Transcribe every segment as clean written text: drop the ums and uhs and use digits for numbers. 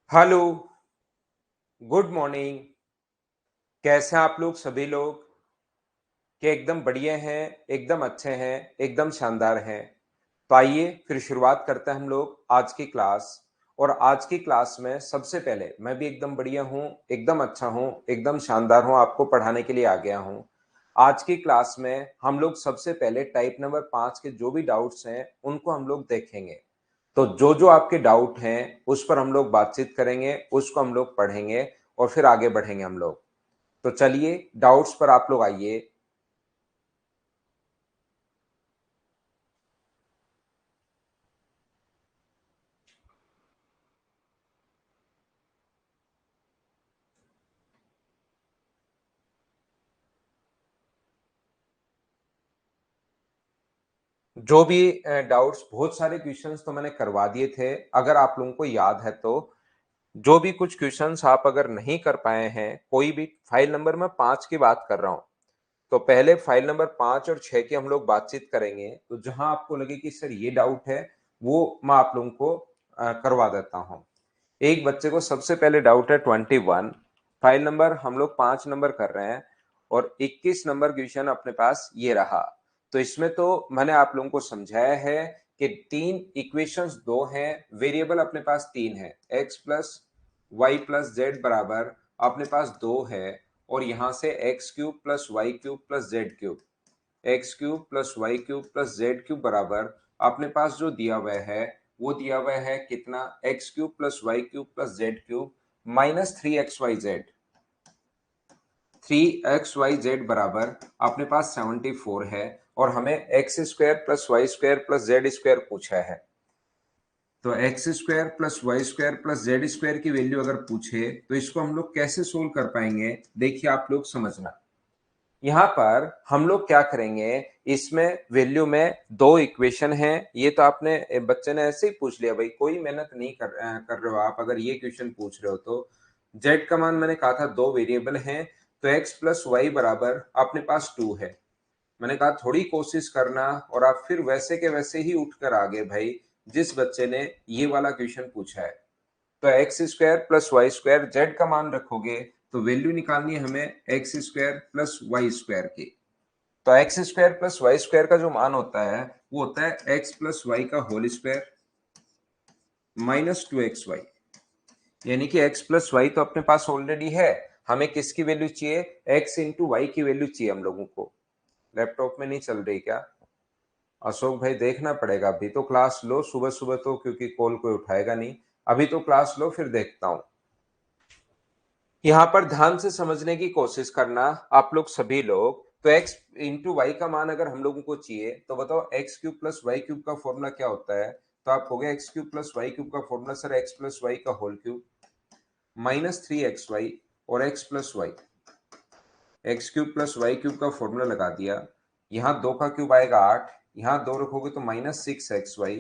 Hello, good morning. कैसे हैं आप लोग सभी लोग? क्या एकदम बढ़िया हैं, एकदम अच्छे हैं, एकदम शानदार हैं। तो आइए फिर शुरुआत करते हैं हम लोग आज की क्लास। और आज की क्लास में सबसे पहले मैं भी एकदम बढ़िया हूँ, एकदम अच्छा हूँ, एकदम शानदार हूँ, आपको पढ़ाने के लिए आ गया हूँ। आज की क्लास में हम लोग सबसे पहले टाइप नंबर 5 के जो भी डाउट्स हैं, उनको हम लोग देखेंगे। तो जो आपके डाउट हैं, उस पर हम लोग बातचीत करेंगे, उसको हम लोग पढ़ेंगे और फिर आगे बढ़ेंगे हम लोग। तो चलिए डाउट्स पर आप लोग आइए। जो भी डाउट्स, बहुत सारे क्वेश्चंस तो मैंने करवा दिए थे, अगर आप लोगों को याद है तो। जो भी कुछ क्वेश्चंस आप अगर नहीं कर पाए हैं, कोई भी फाइल नंबर मैं 5 की बात कर रहा हूँ, तो पहले फाइल नंबर 5 और 6 की हम लोग बातचीत करेंगे। तो जहां आपको लगे कि सर ये डाउट है, वो मैं आप लोगों को करवा देता हूँ। एक बच्चे को सबसे पहले डाउट है 21। फाइल नंबर हम लोग 5 नंबर कर रहे हैं और 21 नंबर क्वेश्चन अपने पास ये रहा। तो इसमें तो मैंने आप लोगों को समझाया है कि तीन इक्वेशंस दो हैं, वेरिएबल अपने पास तीन है, x plus Y plus Z बराबर अपने पास दो है। और यहां से X cube plus Y cube plus Z cube, X cube plus Y cube plus Z cube बराबर अपने पास जो दिया हुआ है, वो दिया हुआ है कितना, X cube plus Y cube plus Z cube minus 3xyz। 3xyz बराबर अपने पास 74 है। और हमें X square plus Y square plus Z square पूछा है। तो X square plus Y square plus Z square की वैल्यू अगर पूछे तो इसको हम लोग कैसे सोल्व कर पाएंगे, देखिए आप लोग समझना। यहाँ पर हम लोग क्या करेंगे, इसमें वैल्यू में दो इक्वेशन हैं। ये तो आपने बच्चे ने ऐसे ही पूछ लिया भाई, कोई मेहनत नहीं कर रहे हो आप, अगर ये क्वेश्चन पूछ रहे हो तो। जेड का मान मैंने कहा था दो वेरिएबल हैं, तो एक्स प्लस वाई बराबर अपने पास 2 है। मैंने कहा थोड़ी कोशिश करना और आप फिर वैसे के वैसे ही उठ कर आ गए भाई, जिस बच्चे ने ये वाला क्वेश्चन पूछा है। तो X square plus Y square, Z का मान रखोगे तो वैल्यू निकालनी है हमें X square plus Y square की। तो X square plus Y square का जो मान होता है, वो होता है एक्स प्लस वाई का होल स्क्वायर माइनस 2xy। यानी कि एक्स प्लस वाई तो अपने पास ऑलरेडी है, हमें किसकी वैल्यू चाहिए, एक्स इंटू वाई की वैल्यू चाहिए हम लोगों को। लैपटॉप में नहीं चल रही क्या? अशोक भाई देखना पड़ेगा, अभी तो क्लास लो, सुबह सुबह तो क्योंकि कॉल कोई उठाएगा नहीं। अभी तो क्लास लो, फिर देखता हूं। यहाँ पर ध्यान से समझने की कोशिश करना आप लोग सभी लोग। तो x इंटू वाई का मान अगर हम लोगों को चाहिए, तो बताओ X cube plus Y cube का फॉर्मूला क्या होता है। तो आप हो गया X cube plus Y cube का formula sir X plus Y का होल क्यूब माइनस 3xy और X plus Y. X cube plus Y cube का फॉर्मूला लगा दिया। यहाँ दो का क्यूब आएगा 8, यहाँ दो रखोगे तो माइनस 6xy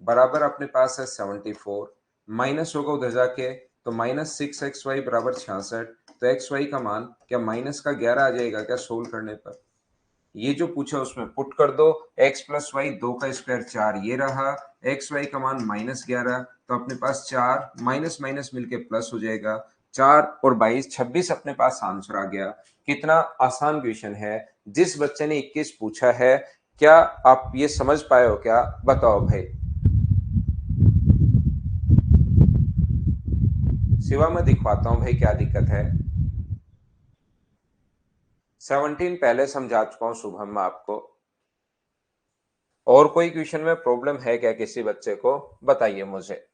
बराबर अपने पास है 74। माइनस होगा उधर जाके, तो माइनस 6xy बराबर 66। तो एक्स वाई का मान क्या माइनस का 11 आ जाएगा क्या सोल्व करने पर? ये जो पूछा उसमें पुट कर दो। एक्स प्लस वाई, दो का स्क्वायर 4 ये रहा, एक्स वाई का मान -11। तो अपने पास 4 माइनस माइनस मिलके प्लस हो जाएगा। 4 और 22 26 अपने पास आंसर आ गया। कितना आसान क्वेश्चन है। जिस बच्चे ने 21 पूछा है, क्या आप ये समझ पाए हो क्या, बताओ भाई। शिवा मैं दिखवाता हूँ भाई क्या दिक्कत है। 17 पहले समझा चुका हूँ शुभम मैं आपको। और कोई क्वेश्चन में प्रॉब्लम है क्या किसी बच्चे को, बताइए मुझे।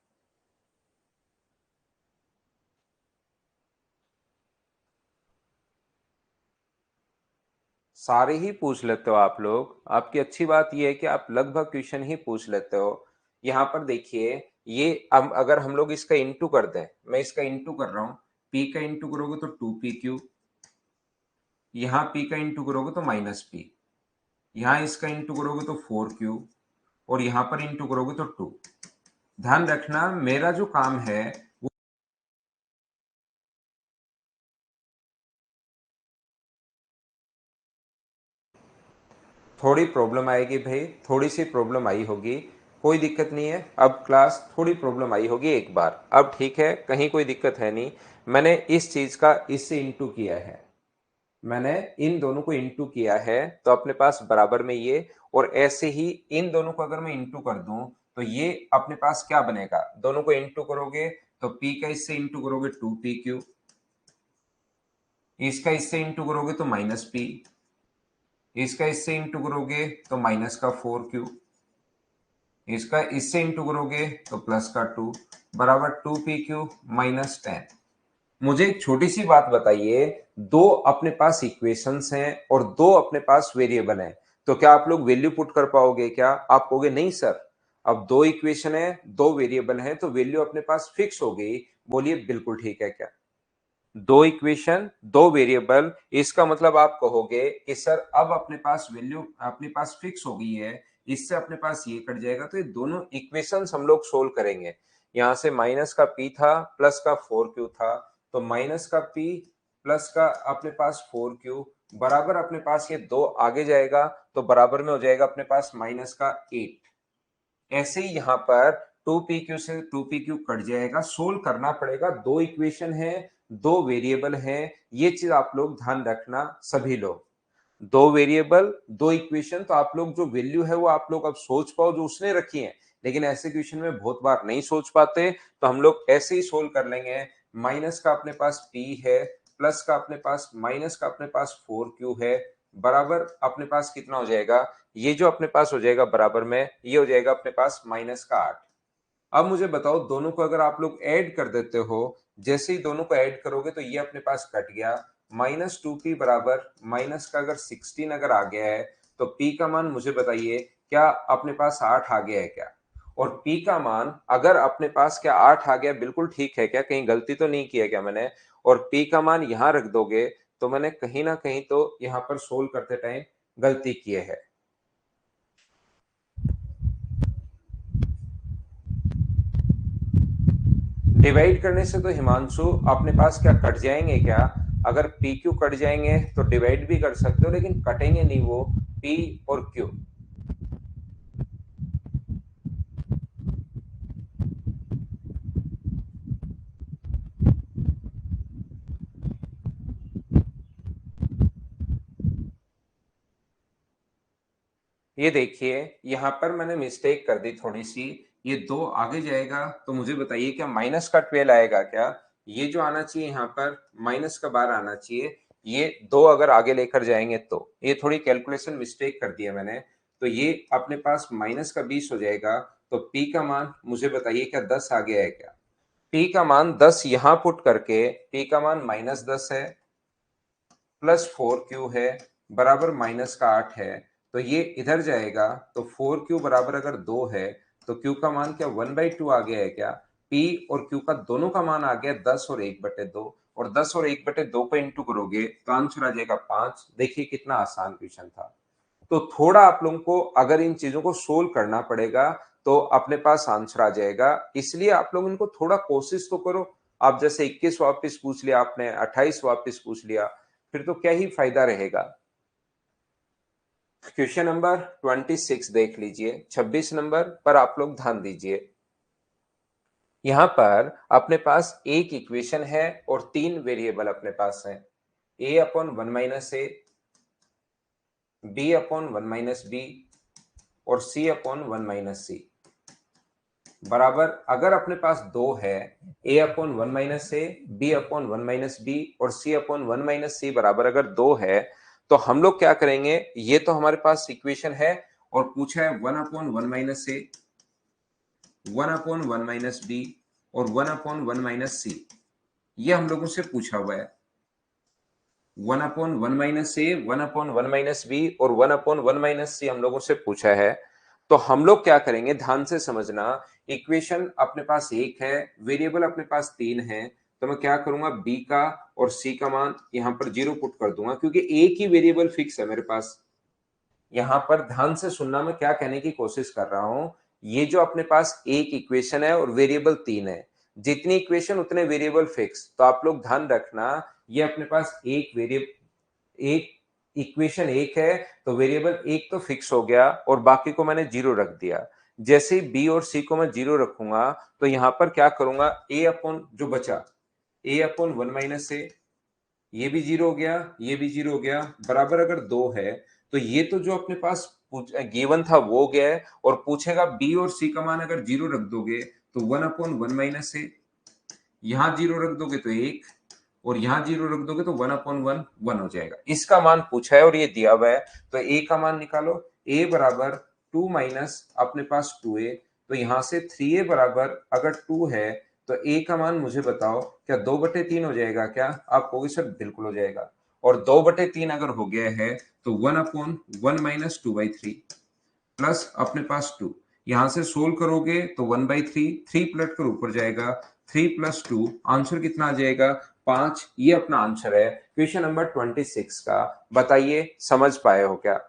सारे ही पूछ लेते हो आप लोग, आपकी अच्छी बात यह है कि आप लगभग क्वेश्चन ही पूछ लेते हो। यहाँ पर देखिए, ये अब अगर हम लोग इसका इंटू कर दें, मैं इसका इंटू कर रहा हूँ। पी का इंटू करोगे तो 2p क्यू, यहाँ पी का इंटू करोगे तो -p, यहाँ इसका इंटू करोगे तो 4q, और यहाँ पर इंटू करोगे तो 2। ध्यान रखना मेरा जो काम है, थोड़ी प्रॉब्लम आएगी भाई, थोड़ी सी प्रॉब्लम आई होगी। कोई दिक्कत नहीं है। अब क्लास थोड़ी प्रॉब्लम आई होगी एक बार, अब ठीक है, कहीं कोई दिक्कत है नहीं। मैंने इस चीज का इससे इंटू किया है, मैंने इन दोनों को इंटू किया है, तो अपने पास बराबर में ये, और ऐसे ही इन दोनों को अगर मैं इंटू कर दूं तो ये अपने पास क्या बनेगा, दोनों को इंटू करोगे तो p का इससे इंटू करोगे 2pq, इसका इससे इंटू करोगे तो माइनस p, इसका इससे इंटू करोगे तो माइनस का 4q, इसका इससे इंटू करोगे तो प्लस का 2, बराबर 2pq माइनस 10। मुझे एक छोटी सी बात बताइए, दो अपने पास इक्वेशंस हैं और दो अपने पास वेरिएबल हैं, तो क्या आप लोग वैल्यू पुट कर पाओगे क्या? आप कहोगे नहीं सर, अब दो इक्वेशन है, दो वेरिएबल हैं, तो वैल्यू अपने पास फिक्स हो गई। बोलिए बिल्कुल ठीक है क्या? दो इक्वेशन दो वेरिएबल, इसका मतलब आप कहोगे कि सर अब अपने पास वैल्यू अपने पास फिक्स हो गई है, इससे अपने पास ये कट जाएगा, तो ये दोनों इक्वेशंस हम लोग सोल्व करेंगे। यहां से माइनस का p था, प्लस का 4q था, तो माइनस का p प्लस का अपने पास 4q बराबर अपने पास ये दो आगे जाएगा, तो बराबर में हो जाएगा अपने पास माइनस का 8। ऐसे ही यहाँ पर 2pq से 2pq कट जाएगा, सोल्व करना पड़ेगा, दो इक्वेशन है, दो वेरिएबल हैं, ये चीज आप लोग ध्यान रखना सभी लोग। दो वेरिएबल दो इक्वेशन, तो आप लोग जो वैल्यू है वो आप लोग अब सोच पाओ जो उसने रखी है, लेकिन ऐसे क्वेश्चन में बहुत बार नहीं सोच पाते, तो हम लोग ऐसे ही सोल्व कर लेंगे। माइनस का अपने पास p है, प्लस का अपने पास माइनस का अपने पास 4q है, बराबर अपने पास कितना हो जाएगा, ये जो अपने पास हो जाएगा बराबर में ये हो जाएगा अपने पास माइनस का 8। अब मुझे बताओ, दोनों को अगर आप लोग ऐड कर देते हो, जैसे ही दोनों को ऐड करोगे तो ये अपने पास कट गया, -2p बराबर माइनस का अगर 16 अगर आ गया है, तो p का मान मुझे बताइए क्या अपने पास 8 आ गया है क्या? और p का मान अगर अपने पास क्या 8 आ गया, बिल्कुल ठीक है क्या, कहीं गलती तो नहीं किया क्या मैंने? और p का मान यहां रख दोगे तो मैंने कहीं ना कहीं तो यहां पर सोल्व करते टाइम गलती किए है। डिवाइड करने से तो हिमांशु अपने पास क्या कट जाएंगे क्या? अगर पी क्यू कट जाएंगे तो डिवाइड भी कर सकते हो, लेकिन कटेंगे नहीं वो पी और क्यू। ये देखिए, यहां पर मैंने मिस्टेक कर दी थोड़ी सी, ये दो आगे जाएगा, तो मुझे बताइए क्या माइनस का 12 आएगा क्या? ये जो आना चाहिए यहाँ पर माइनस का 12 आना चाहिए, ये दो अगर आगे लेकर जाएंगे तो ये थोड़ी कैलकुलेशन मिस्टेक कर दी है मैंने, तो ये अपने पास माइनस का 20 हो जाएगा। तो p का मान मुझे बताइए क्या 10 आ गया है क्या? p का मान 10 यहां पुट करके p का मान -10 है, प्लस 4q है, बराबर माइनस का 8 है, तो ये इधर जाएगा, तो 4q बराबर अगर 2 है, तो q का मान क्या 1/2 आ गया है क्या? p और q का दोनों का मान आ गया 10 और 1/2, और 10 और 1/2 पे इंटू करोगे तो आंसर आ जाएगा 5। देखिए कितना आसान क्वेश्चन था। तो थोड़ा आप लोगों को अगर इन चीजों को सोल्व करना पड़ेगा तो अपने पास आंसर आ जाएगा, इसलिए आप लोग इनको थोड़ा कोशिश तो करो। आप जैसे 21 वापस पूछ लिया आपने, 28 वापस पूछ लिया, फिर तो क्या ही फायदा रहेगा। क्वेश्चन नंबर 26 देख लीजिए, 26 नंबर पर आप लोग ध्यान दीजिए। यहां पर अपने पास एक इक्वेशन है और तीन वेरिएबल अपने पास है, a upon 1 - a, b upon 1 - b और c अपॉन 1 - c, बराबर अगर अपने पास दो है, a upon 1 - a, b upon 1 - b और c अपॉन 1 - c बराबर अगर दो है, तो हम लोग क्या करेंगे, ये तो हमारे पास इक्वेशन है, और पूछा है 1/(1 - a), 1/(1 - b) और 1/(1 - c, ये हम लोगों से पूछा हुआ है। 1/(1 - a), 1/(1 - b) और 1/(1 - c हम लोगों से पूछा है। तो हम लोग क्या करेंगे, ध्यान से समझना, इक्वेशन अपने पास एक है, वेरिएबल अपने पास तीन है, तो मैं क्या करूंगा, b का और c का मान यहां पर 0 पुट कर दूंगा, क्योंकि एक ही वेरिएबल फिक्स है मेरे पास। यहां पर ध्यान से सुनना, मैं क्या कहने की कोशिश कर रहा हूं, ये जो अपने पास एक इक्वेशन है और वेरिएबल तीन है, जितनी इक्वेशन उतने वेरिएबल फिक्स, तो आप लोग ध्यान रखना, ये अपने पास एक वेरिएबल एक इक्वेशन एक है, तो वेरिएबल एक तो फिक्स हो गया और बाकी को मैंने 0 रख दिया। जैसे ही बी और सी को मैं 0 रखूंगा तो यहां पर क्या करूंगा, ए अपॉन जो बचा ए अपॉन 1 माइनस ए, ये भी 0 हो गया, ये भी 0 हो गया, बराबर अगर 2 है तो ये तो जो अपने पास गिवन था वो गया है, और पूछेगा बी और सी का मान अगर 0 रख दोगे तो 1 अपॉन 1 माइनस ए, यहां 0 रख दोगे तो 1, और यहां 0 रख दोगे तो 1 अपॉन 1 1 हो जाएगा। इसका मान पूछा है और ये दिया हुआ है, तो ए का मान निकालो। ए बराबर 2 माइनस अपने पास 2a, तो यहां से 3a बराबर अगर 2 है तो ए का मान मुझे बताओ, क्या 2/3 हो जाएगा क्या? आप कहोगे सर बिल्कुल हो जाएगा, और 2/3 अगर हो गया है तो 1 अपॉन 1 माइनस 2/3 प्लस अपने पास 2, यहां से सोल्व करोगे तो 1/3, 3 पलट कर ऊपर जाएगा, 3 प्लस 2, आंसर कितना आ जाएगा? 5। ये अपना आंसर है क्वेश्चन नंबर 26 का। बताइए समझ पाए हो क्या?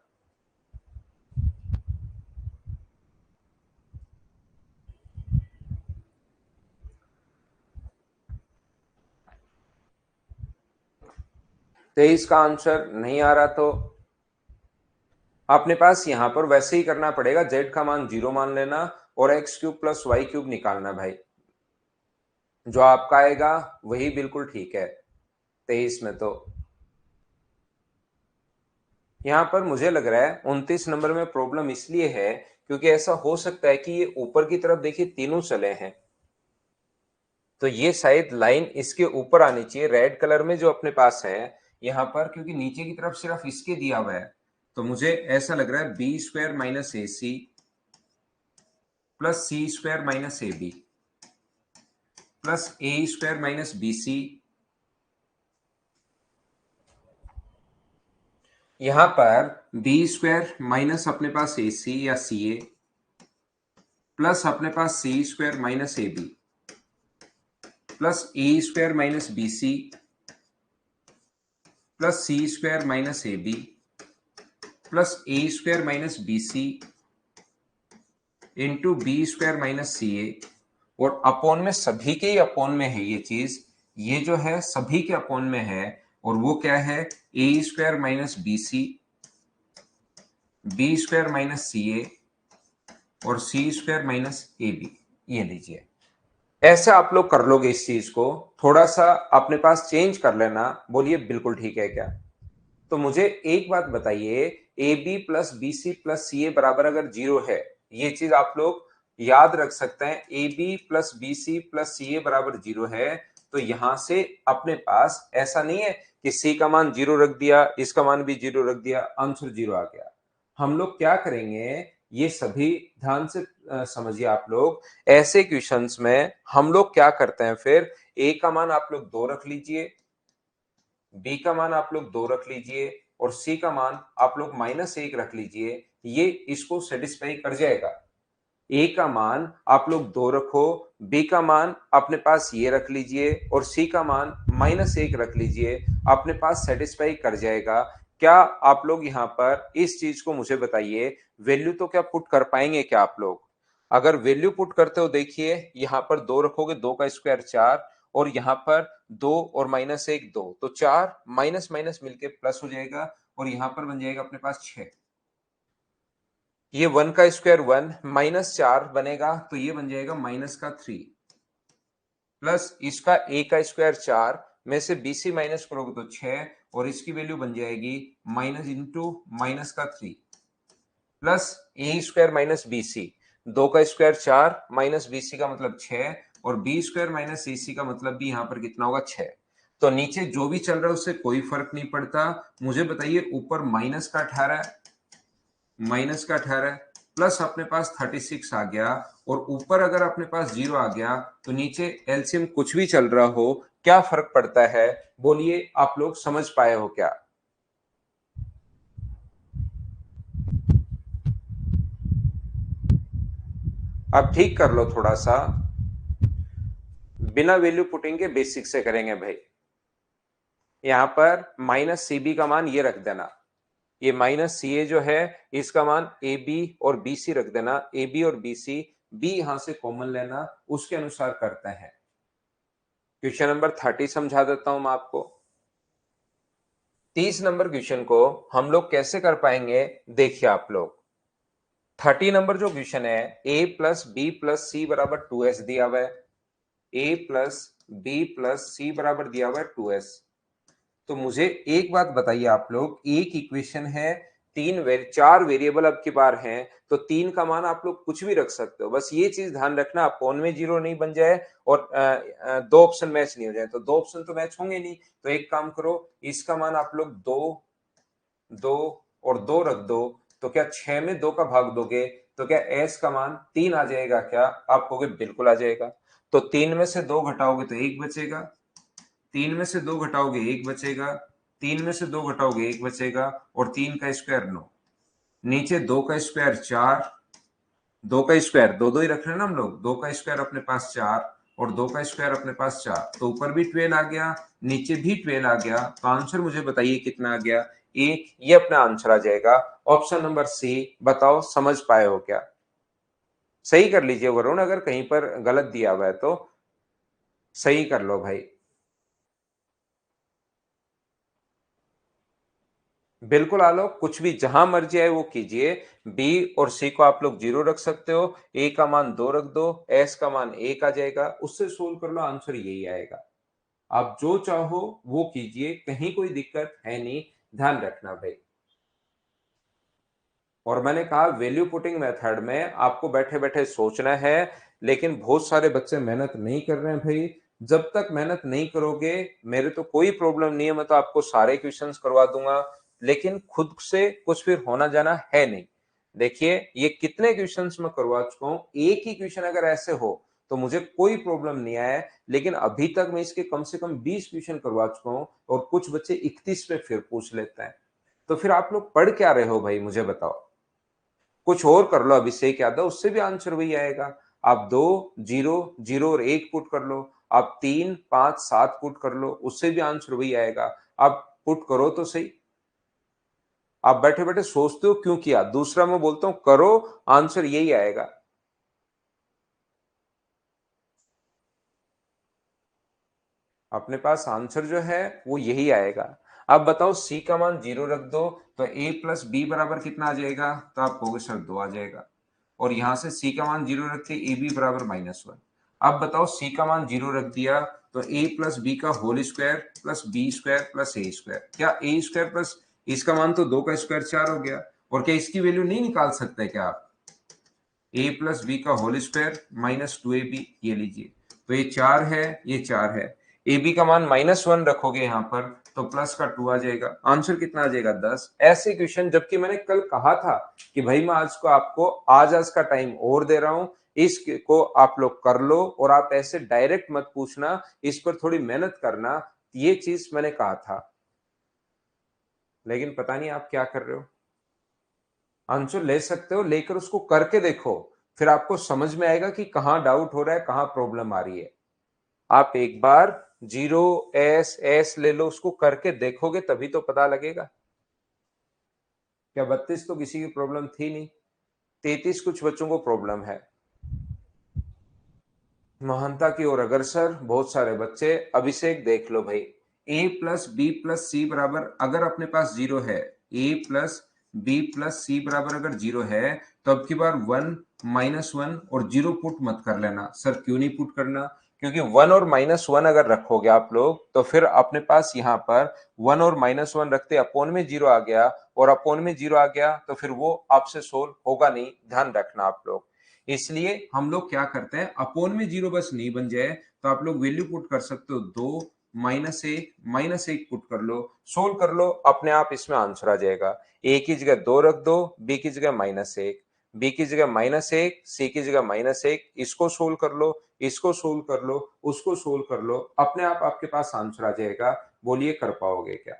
तेईस का आंसर नहीं आ रहा तो अपने पास यहां पर वैसे ही करना पड़ेगा, z का मान 0 मान लेना और x cube plus Y cube निकालना भाई, जो आपका आएगा वही बिल्कुल ठीक है 23 में। तो यहां पर मुझे लग रहा है 29 नंबर में प्रॉब्लम इसलिए है क्योंकि ऐसा हो सकता है कि ये ऊपर की तरफ देखिए तीनों चले हैं, तो ये शायद लाइन इसके ऊपर आनी चाहिए रेड कलर में जो अपने पास है यहां पर, क्योंकि नीचे की तरफ सिर्फ इसके दिया हुआ है। तो मुझे ऐसा लग रहा है B square minus A C plus C square minus A B plus A square minus B C, यहां पर बी स्क्वायर माइनस अपने पास ए सी या सी ए प्लस अपने पास C square minus A B plus A square minus B C plus C square minus A B plus A square minus B C into B square minus C A, और upon में सभी के ही upon में है ये चीज, ये जो है सभी के अपोन में है, और वो क्या है A square minus B C, B square minus C A और C square minus A B. ये लीजिए, ऐसे आप लोग कर लोगे इस चीज को, थोड़ा सा अपने पास चेंज कर लेना, बोलिए बिल्कुल ठीक है क्या? तो मुझे एक बात बताइए, A B plus B C plus C A बराबर अगर 0 है, ये चीज आप लोग याद रख सकते हैं, A B plus B C plus C A बराबर 0 है, तो यहां से अपने पास ऐसा नहीं है कि सी का मान 0 रख दिया, इसका मान भी 0 रख दिया, आंसर 0 आ गया। हम लोग क्या करेंगे, ये सभी ध्यान से समझिए आप लोग, ऐसे क्वेश्चंस में हम लोग क्या करते हैं, फिर ए का मान आप लोग 2 रख लीजिए, बी का मान आप लोग 2 रख लीजिए, और सी का मान आप लोग -1 रख लीजिए, ये इसको सेटिस्फाई कर जाएगा। ए का मान आप लोग 2 रखो, बी का मान अपने पास ये रख लीजिए, और सी का मान -1 रख लीजिए, अपने पास सेटिस्फाई कर जाएगा। क्या आप लोग यहाँ पर इस चीज को मुझे बताइए, वैल्यू तो क्या पुट कर पाएंगे क्या आप लोग? अगर वैल्यू पुट करते हो, देखिए यहाँ पर 2 रखोगे, 2 का स्क्वायर 4, और यहाँ पर 2 और -1 2, तो 4 माइनस माइनस मिलके प्लस हो जाएगा, और यहाँ पर बन जाएगा अपने पास 6। ये 1 का स्क्वायर 1 -4 बनेगा, तो ये बन जाएगा -3 प्लस इसका a का स्क्वायर 4 में से bc माइनस करोगे तो 6, और इसकी वैल्यू बन जाएगी minus into -3 plus A square minus B सी, 2 का स्क्वायर 4 माइनस बी सी का मतलब 6, और बी स्क्वायर माइनस सी सी का मतलब भी यहाँ पर कितना होगा 6। तो नीचे जो भी चल रहा है उससे कोई फर्क नहीं पड़ता। मुझे बताइए ऊपर माइनस का 18 प्लस अपने पास 36 आ गया, और ऊपर अगर अपने पास 0 आ गया तो नीचे एलसीएम कुछ भी चल रहा हो, क्या फर्क पड़ता है? बोलिए आप लोग समझ पाए हो क्या? अब ठीक कर लो थोड़ा सा, बिना वैल्यू पुटिंग के बेसिक से करेंगे भाई। यहां पर माइनस सी बी का मान ये रख देना, ये माइनस सी ए जो है इसका मान ए बी और बी सी रख देना, ए बी और बी सी, बी यहां से कॉमन लेना, उसके अनुसार करते हैं। क्वेश्चन नंबर 30 समझा देता हूं मैं आपको। 30 नंबर क्वेश्चन को हम लोग कैसे कर पाएंगे, देखिए आप लोग। 30 नंबर जो क्वेश्चन है, a plus B plus C बराबर 2s दिया हुआ है, a plus B plus C बराबर दिया हुआ है 2s। तो मुझे एक बात बताइए आप लोग, एक इक्वेशन है, चार वेरिएबल अब की बार हैं, तो 3 का मान आप लोग कुछ भी रख सकते हो, बस ये चीज ध्यान रखना अपॉन में 0 नहीं बन जाए और दो ऑप्शन मैच नहीं हो जाए। तो दो ऑप्शन तो मैच होंगे नहीं, तो एक काम करो, इसका मान आप लोग 2 2 और 2 रख दो, तो क्या 6 में 2 का भाग दोगे तो क्या s का मान 3 आ जाएगा? क्या आप कहोगे बिल्कुल आ जाएगा। तो 3 में से 2 घटाओगे तो 1 बचेगा, 3 में से 2 घटाओगे 1 बचेगा, 3 में से 2 घटाओगे 1 बचेगा, और 3 का स्क्वायर 9, नीचे 2 का स्क्वायर 4, 2 का स्क्वायर दो दो ही रख रहे हैं ना हम लोग, 2 का स्क्वायर अपने पास 4 और 2 का स्क्वायर अपने पास 4, तो ऊपर भी 12 आ गया, नीचे भी 12 आ गया। तो आंसर मुझे बताइए कितना आ गया? एक। ये अपना आंसर आ जाएगा ऑप्शन नंबर सी। बताओ समझ पाए हो क्या? सही कर लीजिए वरुण, अगर कहीं पर गलत दिया हुआ है तो सही कर लो भाई। बिल्कुल आलोक, कुछ भी जहां मर्जी आए वो कीजिए। बी और सी को आप लोग 0 रख सकते हो, ए का मान 2 रख दो, एस का मान 1 आ जाएगा, उससे सोल्व कर लो, आंसर यही आएगा। आप जो चाहो वो कीजिए, कहीं कोई दिक्कत है नहीं, ध्यान रखना भाई। और मैंने कहा वैल्यू पुटिंग मेथड में आपको बैठे बैठे सोचना है, लेकिन बहुत सारे बच्चे मेहनत नहीं कर रहे हैं भाई। जब तक मेहनत नहीं करोगे, मेरे तो कोई प्रॉब्लम नहीं है, मैं तो आपको सारे क्वेश्चंस करवा दूंगा, लेकिन खुद से कुछ फिर होना जाना है नहीं। देखिए ये कितने क्वेश्चंस मैं करवा चुका हूं, एक ही क्वेश्चन अगर ऐसे हो तो मुझे कोई प्रॉब्लम नहीं आया, लेकिन अभी तक मैं इसके कम से कम 20 क्वेश्चन करवा चुका हूं, और कुछ बच्चे 31 पे फिर पूछ लेते हैं। तो फिर आप लोग पढ़ क्या रहे हो भाई, मुझे बताओ। कुछ और कर लो अभिषेक यादव, उससे भी आंसर वही आएगा। आप 2 0 0 और 1 पुट कर लो, आप 3 5 7 पुट कर लो, उससे भी आंसर वही आएगा। आप पुट करो तो सही। आप बैठे बैठे सोचते हो क्यों किया? दूसरा मैं बोलता हूं करो, आंसर यही आएगा। अपने पास आंसर जो है वो यही आएगा। अब बताओ सी का मान 0 रख दो, तो a प्लस बी बराबर कितना आ जाएगा? तो आप कहोगे सर 2 आ जाएगा, और यहां से सी का मान 0 रख के ए बी बराबर -1। अब बताओ सी का मान 0 रख दिया, तो a प्लस बी का whole square plus B square plus A square, क्या ए स्क्वायर प्लस इसका मान तो 2 का स्क्वायर 4 हो गया, और क्या इसकी वैल्यू नहीं निकाल सकते क्या आप? ए प्लस बी का होल स्क्वायर -2ab, ये लीजिए, तो ये 4 है, ये 4 है, ए बी का मान -1 रखोगे यहां पर तो प्लस का 2 आ जाएगा, आंसर कितना आ जाएगा 10। ऐसे क्वेश्चन, जबकि मैंने कल कहा था कि भाई मैं आज को आपको आज का टाइम और दे रहा हूं, इसको आप लोग कर लो, और आप ऐसे डायरेक्ट मत पूछना, इस पर थोड़ी मेहनत करना, ये चीज मैंने कहा था, लेकिन पता नहीं आप क्या कर रहे हो। आंसर ले सकते हो, लेकर उसको करके देखो, फिर आपको समझ में आएगा कि कहां डाउट हो रहा है, कहां प्रॉब्लम आ रही है। आप एक बार 0 S ले लो, उसको करके देखोगे तभी तो पता लगेगा। क्या 32 तो किसी की प्रॉब्लम थी नहीं, 33 कुछ बच्चों को प्रॉब्लम है। महानता की ओर अग्रसर बहुत सारे बच्चे। अभिषेक देख लो भाई, a plus B plus C बराबर अगर अपने पास 0 है, a plus B plus C बराबर अगर 0 है, तो अब की बार 1 -1 और 0 पुट मत कर लेना। सर क्यों नहीं पुट करना? क्योंकि 1 और -1 अगर रखोगे आप लोग, तो फिर अपने पास यहाँ पर 1 और -1 रखते अपोन में 0 आ गया, और अपोन में 0 आ गया तो फिर वो आपसे सोल्व होगा नहीं, ध्यान रखना आप लोग। इसलिए हम लोग क्या करते हैं, अपोन में 0 बस नहीं बन जाए तो आप लोग वैल्यू पुट कर सकते हो 2 -1 पुट कर लो, सोल्व कर लो, अपने आप इसमें आंसर आ जाएगा। ए की जगह 2 रख दो, बी की जगह -1, बी की जगह -1, सी की जगह -1, इसको सोल्व कर लो, इसको सोल्व कर लो, उसको सोल्व कर लो, अपने आप आपके पास आंसर आ जाएगा। बोलिए कर पाओगे क्या?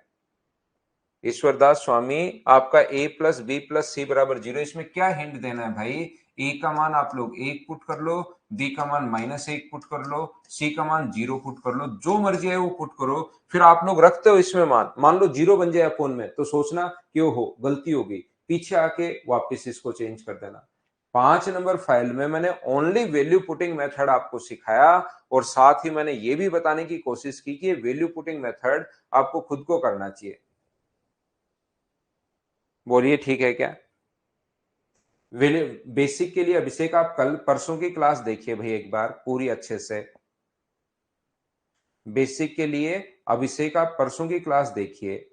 ईश्वरदास स्वामी, आपका a plus B plus C बराबर 0, इसमें क्या हिंट देना है भाई? a का मान आप लोग 1 पुट कर लो, b का मान -1 पुट कर लो, c का मान 0 पुट कर लो, जो मर्जी है वो पुट करो। फिर आप लोग रखते हो इसमें मान लो 0 बन जाए फोन में, तो सोचना क्यों हो, गलती होगी, पीछे आके वापस इसको चेंज कर देना। 5 नंबर फाइल में मैंने ओनली वैल्यू पुटिंग मेथड आपको सिखाया, और साथ ही मैंने ये भी बताने की कोशिश की कि वैल्यू पुटिंग मेथड आपको खुद को करना चाहिए। बोलिए ठीक है क्या? बेसिक के लिए अभिषेक आप कल परसों की क्लास देखिए भाई एक बार पूरी अच्छे से। बेसिक के लिए अभिषेक आप परसों की क्लास देखिए।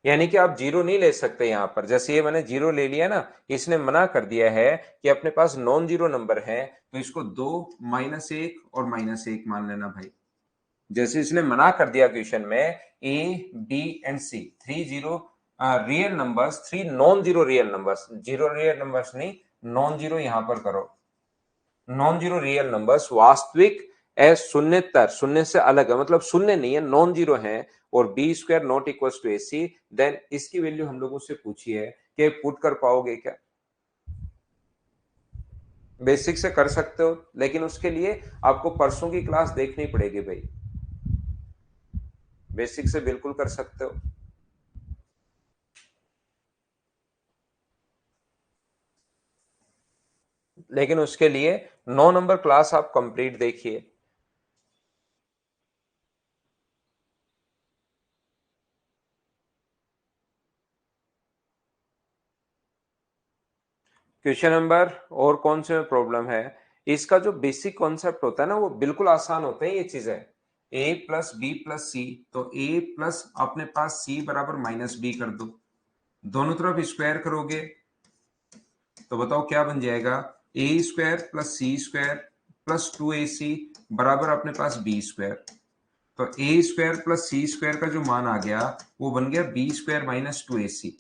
यानी कि आप जीरो नहीं ले सकते यहां पर, जैसे ये मैंने जीरो ले लिया ना, इसने मना कर दिया है कि अपने पास नॉन जीरो नंबर है तो इसको 2 -1 और -1 मान लेना भाई। जैसे इसने मना कर दिया क्वेश्चन में A B and C, 3 zero real numbers, 3 non zero real numbers, zero real numbers नहीं, नॉन जीरो यहां पर करो, नॉन जीरो रियल नंबर्स वास्तविक शून्यतर, शून्य से अलग है, मतलब शून्य नहीं है, नॉन जीरो है, और B square not equal to A C, then इसकी वैल्यू हम लोगों से पूछी है कि पुट कर पाओगे क्या? बेसिक से कर सकते हो, लेकिन उसके लिए आपको परसों की क्लास देखनी पड़ेगी भाई। बेसिक से बिल्कुल कर सकते हो, लेकिन उसके लिए 9 नंबर क्लास आप कंप्लीट देखिए। क्वेश्चन नंबर और कौन से में प्रॉब्लम है? इसका जो बेसिक कॉन्सेप्ट होता है ना वो बिल्कुल आसान होता है। ये चीजें a प्लस बी प्लस सी, तो a प्लस अपने पास c बराबर माइनस बी कर दो, दोनों तरफ स्क्वायर करोगे तो बताओ क्या बन जाएगा? ए square plus C square plus 2ac बराबर अपने पास बी स्क्वायर। तो A square plus C square का जो मान आ गया वो बन गया बी स्क्वायर माइनस 2ac।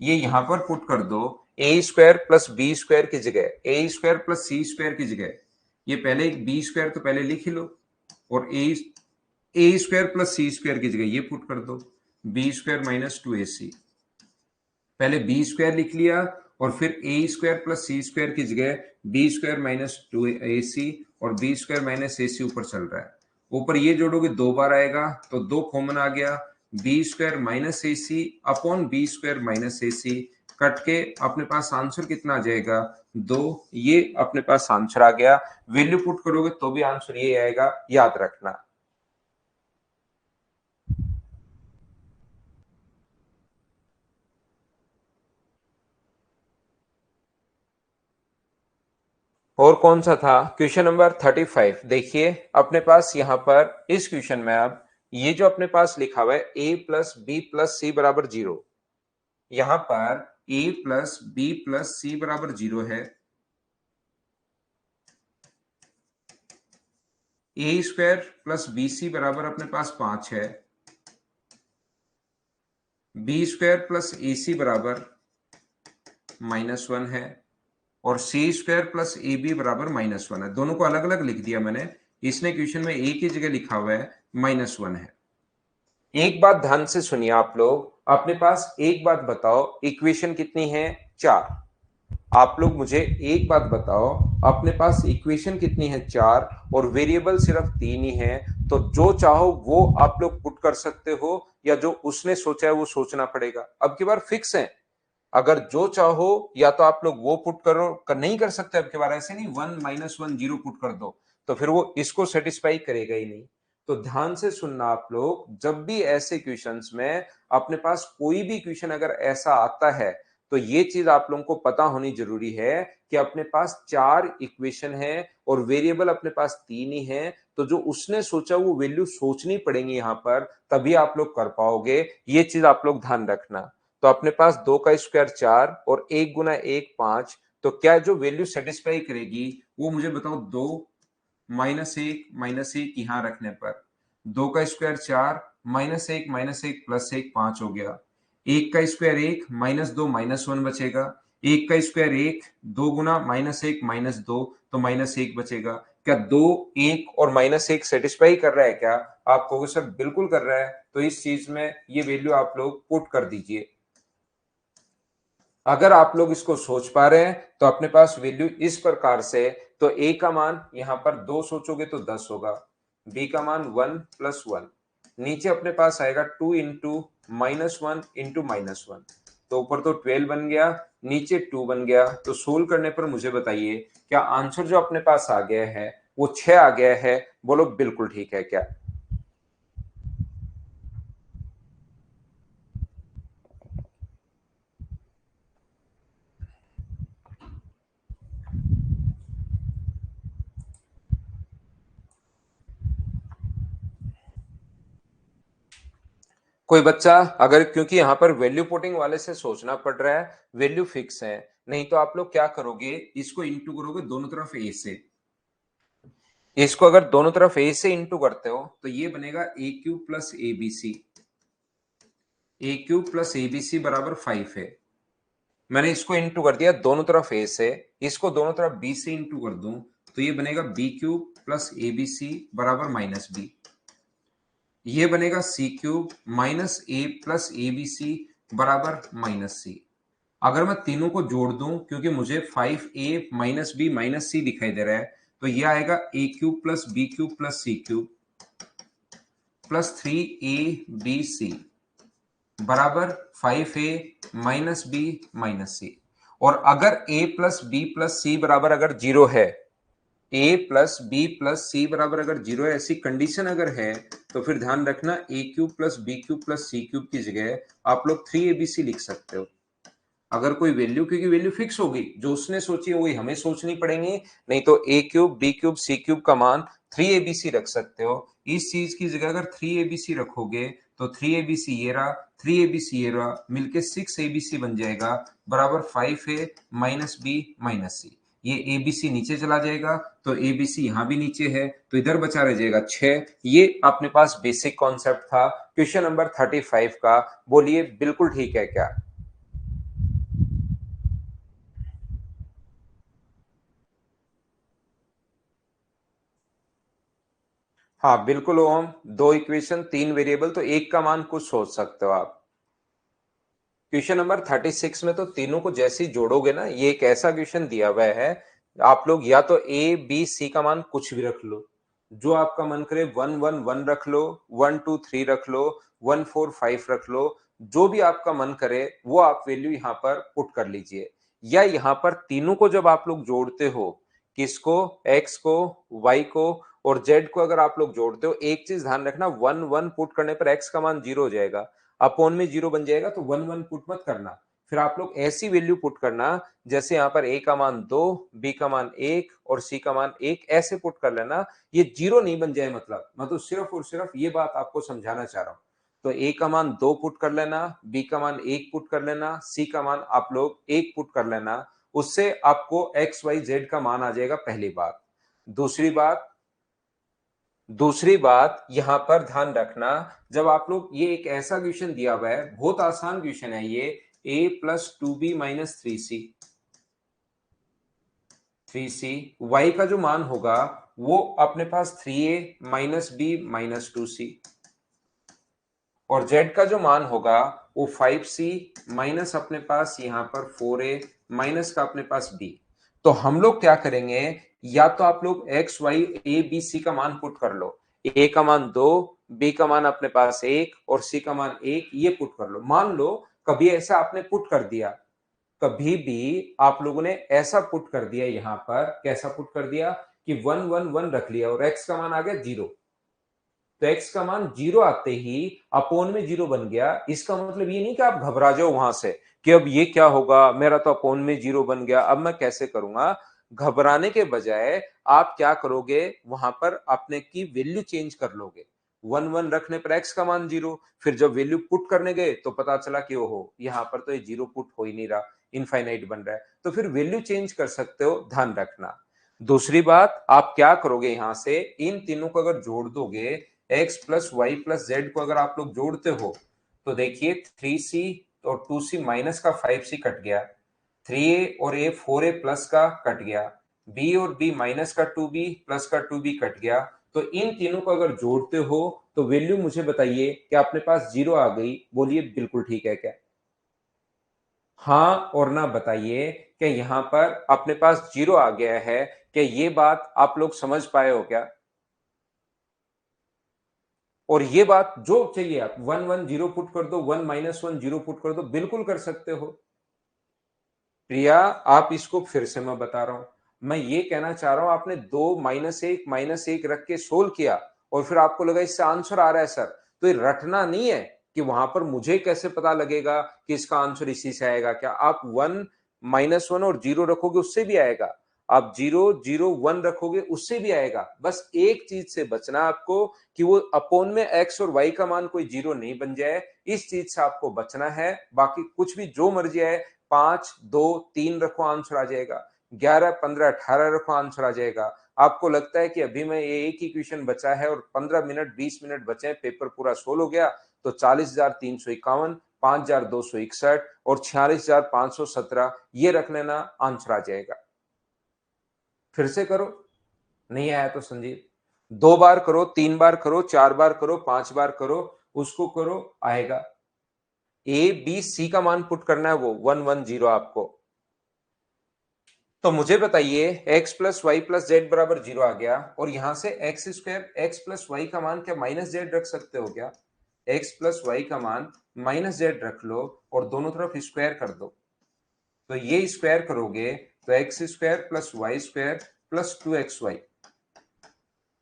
ये यहां पर पुट कर दो, ए स्क्वायर प्लस बी स्क्वायर की जगह ए स्क्वायर प्लस सी स्क्वायर की जगह ये पहले एक बी स्क्वायर तो पहले लिख ही लो, और ए स्क्वायर प्लस सी स्क्वायर की जगह ये पुट कर दो, बी स्क्वायर माइनस 2ac। पहले बी स्क्वायर लिख लिया और फिर ए स्क्वायर प्लस सी स्क्वायर की जगह बी स्क्वायर माइनस 2ac, और बी स्क्वायर माइनस ac ऊपर चल रहा है। ऊपर ये जोड़ोगे 2 बार आएगा तो 2 कॉमन आ गया, B square minus ac upon B square minus ac, cut के अपने पास आंसर कितना आ जाएगा? 2। ये अपने पास आंसर आ गया। वैल्यू पुट करोगे तो भी आंसर ये आएगा, याद रखना। और कौन सा था? क्वेश्चन नंबर 35 देखिए अपने पास यहां पर इस क्वेश्चन में अब ये जो अपने पास लिखा हुआ है a plus B plus C बराबर 0, यहां पर a plus B plus C बराबर 0 है, A square plus B C बराबर अपने पास 5 है, बी स्क्वायर प्लस ए सी बराबर -1 है, और C square plus A B बराबर -1 है। दोनों को अलग अलग लिख दिया मैंने, इसने क्वेश्चन में ए की जगह लिखा हुआ है -1 है। एक बात ध्यान से सुनिए आप लोग, अपने पास एक बात बताओ, इक्वेशन कितनी है? 4। आप लोग मुझे एक बात बताओ, अपने पास इक्वेशन कितनी है? 4, और वेरिएबल सिर्फ 3 ही है, तो जो चाहो वो आप लोग पुट कर सकते हो, या जो उसने सोचा है वो सोचना पड़ेगा। अब की बार फिक्स है, अगर जो चाहो या तो आप लोग वो पुट करो, नहीं कर सकते अब की बार, ऐसे नहीं 1 -1 0 पुट कर दो तो फिर वो इसको सेटिस्फाई करेगा ही नहीं। तो ध्यान से सुनना आप लोग, जब भी ऐसे क्वेश्चंस में अपने पास कोई भी क्वेश्चन अगर ऐसा आता है तो ये चीज आप लोगों को पता होनी जरूरी है कि अपने पास 4 इक्वेशन है और वेरिएबल अपने पास 3 ही है, तो जो उसने सोचा वो वैल्यू सोचनी पड़ेगी यहां पर, तभी आप लोग कर पाओगे। ये चीज आप लोग ध्यान रखना। तो अपने पास 2 का स्क्वायर 4 और 1 गुना 1 5, तो क्या जो वैल्यू सेटिस्फाई करेगी वो मुझे बताओ? 2 -1 यहां रखने पर 2 का स्क्वायर 4 -1 प्लस 1 5 हो गया, 1 का स्क्वायर 1 -2 -1 बचेगा, 1 का स्क्वायर 1, 2 गुना -1 तो -1 बचेगा। क्या 2 1 और -1 सेटिस्फाई कर रहा है क्या? आप कहोगे सर बिल्कुल कर रहा है, तो इस चीज में ये वैल्यू आप लोग पुट कर दीजिए। अगर आप लोग इसको सोच पा रहे हैं तो अपने पास वैल्यू इस प्रकार से, तो ए का मान यहां पर 2 सोचोगे तो 10 होगा, बी का मान 1 प्लस 1, नीचे अपने पास आएगा 2 इंटू -1 इंटू -1, तो ऊपर तो 12 बन गया, नीचे 2 बन गया। तो सोल्व करने पर मुझे बताइए क्या आंसर जो अपने पास आ गया है वो 6 आ गया है? बोलो बिल्कुल ठीक है क्या? कोई बच्चा अगर, क्योंकि यहाँ पर वैल्यू पुटिंग वाले से सोचना पड़ रहा है, वैल्यू फिक्स है, नहीं तो आप लोग क्या करोगे, इसको इंटू करोगे दोनों तरफ ए से। इसको अगर दोनों तरफ ए से इंटू करते हो तो ये बनेगा A cube plus A B C. A cube plus A B C बराबर 5 है। मैंने इसको इंटू कर दिया दोनों तरफ ए से, इसको दोनों तरफ बी से इंटू कर दूं तो ये बनेगा B cube plus A B C बराबर माइनस बी। ये बनेगा C cube minus A plus A B C बराबर माइनस सी। अगर मैं तीनों को जोड़ दूं, क्योंकि मुझे 5a माइनस बी माइनस सी दिखाई दे रहा है, तो ये आएगा A cube plus B cube plus C cube plus 3ab बराबर 5a माइनस बी माइनस सी। और अगर a plus B plus C बराबर अगर जीरो है, a plus B plus C बराबर अगर जीरो है, ऐसी कंडीशन अगर है, तो फिर ध्यान रखना A cube plus B cube plus C cube की जगह आप लोग 3abc लिख सकते हो। अगर कोई वैल्यू, क्योंकि वैल्यू फिक्स होगी, जो उसने सोची है वही हमें सोचनी पड़ेगी, नहीं तो A cube B cube C cube का मान 3abc रख सकते हो। इस चीज की जगह अगर 3abc रखोगे तो 3abc ये रहा, 3abc ये रहा, मिलके 6abc बन जाएगा बराबर 5a माइनस बी माइनस सी। ये एबीसी नीचे चला जाएगा तो एबीसी यहां भी नीचे है, तो इधर बचा रह जाएगा 6। ये अपने पास बेसिक कॉन्सेप्ट था क्वेश्चन नंबर 35 का। बोलिए बिल्कुल ठीक है क्या? हाँ बिल्कुल ओम, दो इक्वेशन तीन वेरिएबल, तो एक का मान कुछ सोच सकते हो आप। क्वेश्चन नंबर 36 में तो तीनों को जैसे ही जोड़ोगे ना, ये एक ऐसा क्वेश्चन दिया हुआ है, आप लोग या तो ए बी सी का मान कुछ भी रख लो, जो आपका मन करे, 1 1 1 रख लो, 1 2 3 रख लो, 1 4 5 रख लो, जो भी आपका मन करे वो आप वैल्यू यहाँ पर पुट कर लीजिए। या यहाँ पर तीनों को जब आप लोग जोड़ते हो, किसको, एक्स को, वाई को और जेड को अगर आप लोग जोड़ते हो, एक चीज ध्यान रखना, 1 1 पुट करने पर एक्स का मान 0 हो जाएगा, अपॉन में 0 बन जाएगा, तो 1 1 पुट मत करना। फिर आप लोग ऐसी वैल्यू पुट करना जैसे यहाँ पर ए का मान 2, बी का मान 1 और सी का मान 1, ऐसे पुट कर लेना। ये 0 नहीं बन जाए, मतलब मैं तो सिर्फ और सिर्फ ये बात आपको समझाना चाह रहा हूं। तो ए का मान 2 पुट कर लेना, बी का मान 1 पुट कर लेना, सी का मान आप लोग 1 पुट कर लेना। उससे आपको एक्स वाई जेड का मान आ जाएगा, पहली बात। दूसरी बात, यहां पर ध्यान रखना, जब आप लोग, ये एक ऐसा क्वेश्चन दिया हुआ है, बहुत आसान क्वेश्चन है ये, a plus 2b minus 3c, y का जो मान होगा वो अपने पास 3a minus B minus 2c, और z का जो मान होगा वो 5c माइनस अपने पास यहां पर 4a माइनस का अपने पास b। तो हम लोग क्या करेंगे, या तो आप लोग X Y A B C का मान पुट कर लो, ए का मान 2, बी का मान अपने पास 1 और सी का मान 1, ये पुट कर लो। मान लो कभी ऐसा आपने पुट कर दिया, कभी भी आप लोगों ने ऐसा पुट कर दिया, यहां पर कैसा पुट कर दिया कि 1 1 1 रख लिया और एक्स का मान आ गया 0, तो एक्स का मान 0 आते ही अपोन में 0 बन गया। इसका मतलब ये नहीं कि आप घबरा जाओ वहां से कि अब ये क्या होगा, मेरा तो अपोन में 0 बन गया, अब मैं कैसे करूंगा। घबराने के बजाय आप क्या करोगे, वहां पर अपने की वैल्यू चेंज कर लोगे। 1 1 रखने पर एक्स का मान 0, फिर जब वैल्यू पुट करने गए तो पता चला कि ओहो, यहां पर तो ये 0 पुट हो ही नहीं रहा, इनफाइनाइट बन रहा है, तो फिर वैल्यू चेंज कर सकते हो, ध्यान रखना। दूसरी बात, आप क्या करोगे, यहां से इन तीनों को अगर जोड़ दोगे, X plus Y plus Z को अगर आप लोग जोड़ते हो, तो देखिए 3c और 2c माइनस का 5c कट गया, 3a और a 4a प्लस का कट गया, b और b माइनस का 2b प्लस का 2b कट गया। तो इन तीनों को अगर जोड़ते हो तो वैल्यू मुझे बताइए कि अपने पास 0 आ गई। बोलिए बिल्कुल ठीक है क्या? हाँ और ना बताइए कि यहां पर अपने पास 0 आ गया है, कि ये बात आप लोग समझ पाए हो क्या? और ये बात जो चाहिए आप 1 1 0 पुट कर दो, 1 - 1 0 पुट कर दो, बिल्कुल कर सकते हो। प्रिया, आप इसको फिर से मैं बता रहा हूं, मैं ये कहना चाह रहा हूं, आपने 2 - 1 - 1 रख के सोल्व किया और फिर आपको लगा इससे आंसर आ रहा है सर, तो ये रटना नहीं है कि वहां पर मुझे कैसे पता लगेगा कि इसका आंसर इसी से आएगा। क्या आप 1 - 1 और 0 रखोगे उससे भी आएगा? आप 0, 0, 1 रखोगे उससे भी आएगा। बस एक चीज से बचना आपको कि वो अपॉन में x और y का मान कोई 0 नहीं बन जाए, इस चीज से आपको बचना है। बाकी कुछ भी जो मर्जी आए, 5, 2, 3 रखो आंसर आ जाएगा, 11, 15, 18 रखो आंसर आ जाएगा। आपको लगता है कि अभी मैं ये एक ही क्वेश्चन बचा है और 15 मिनट 20 मिनट बचे हैं, पेपर पूरा सोल्व हो गया, तो 40,351, 5,261 और 46,517 ये रख लेना, आंसर आ जाएगा। फिर से करो, नहीं आया तो संजीव 2 बार करो, 3 बार करो, 4 बार करो, 5 बार करो, उसको करो, आएगा। ए बी सी का मान पुट करना है, वो 110 आपको। तो मुझे बताइए x plus Y plus Z बराबर 0 आ गया, और यहां से X square X plus Y का मान क्या माइनस जेड रख सकते हो क्या? x प्लस वाई का मान माइनस जेड रख लो और दोनों तरफ स्क्वायर कर दो। तो ये स्क्वायर करोगे तो X square plus Y square plus 2xy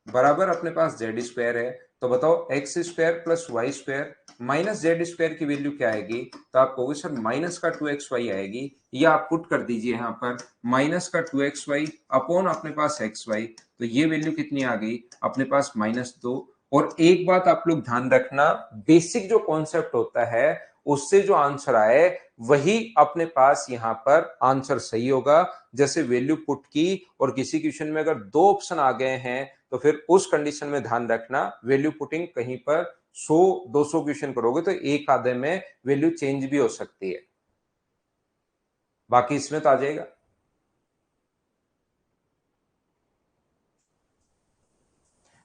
बराबर अपने पास जेड स्क्वायर है। तो बताओ X square plus Y square minus Z square की वैल्यू क्या आएगी? तो आप कहोगे सर माइनस का 2xy आएगी, या आप पुट कर दीजिए यहाँ पर माइनस का 2xy अपॉन अपने पास xy। तो ये वैल्यू कितनी आ गई अपने पास? -2। और एक बात आप लोग ध्यान रखना, बेसिक जो कॉन्सेप्ट होता है उससे जो आंसर आए वही अपने पास यहाँ पर आंसर सही होगा। जैसे वैल्यू पुट की और किसी क्वेश्चन में अगर 2 ऑप्शन आ गए हैं तो फिर उस कंडीशन में ध्यान रखना, वैल्यू पुटिंग कहीं पर 100-200 क्वेश्चन करोगे तो एक आधे में वैल्यू चेंज भी हो सकती है, बाकी इसमें तो आ जाएगा।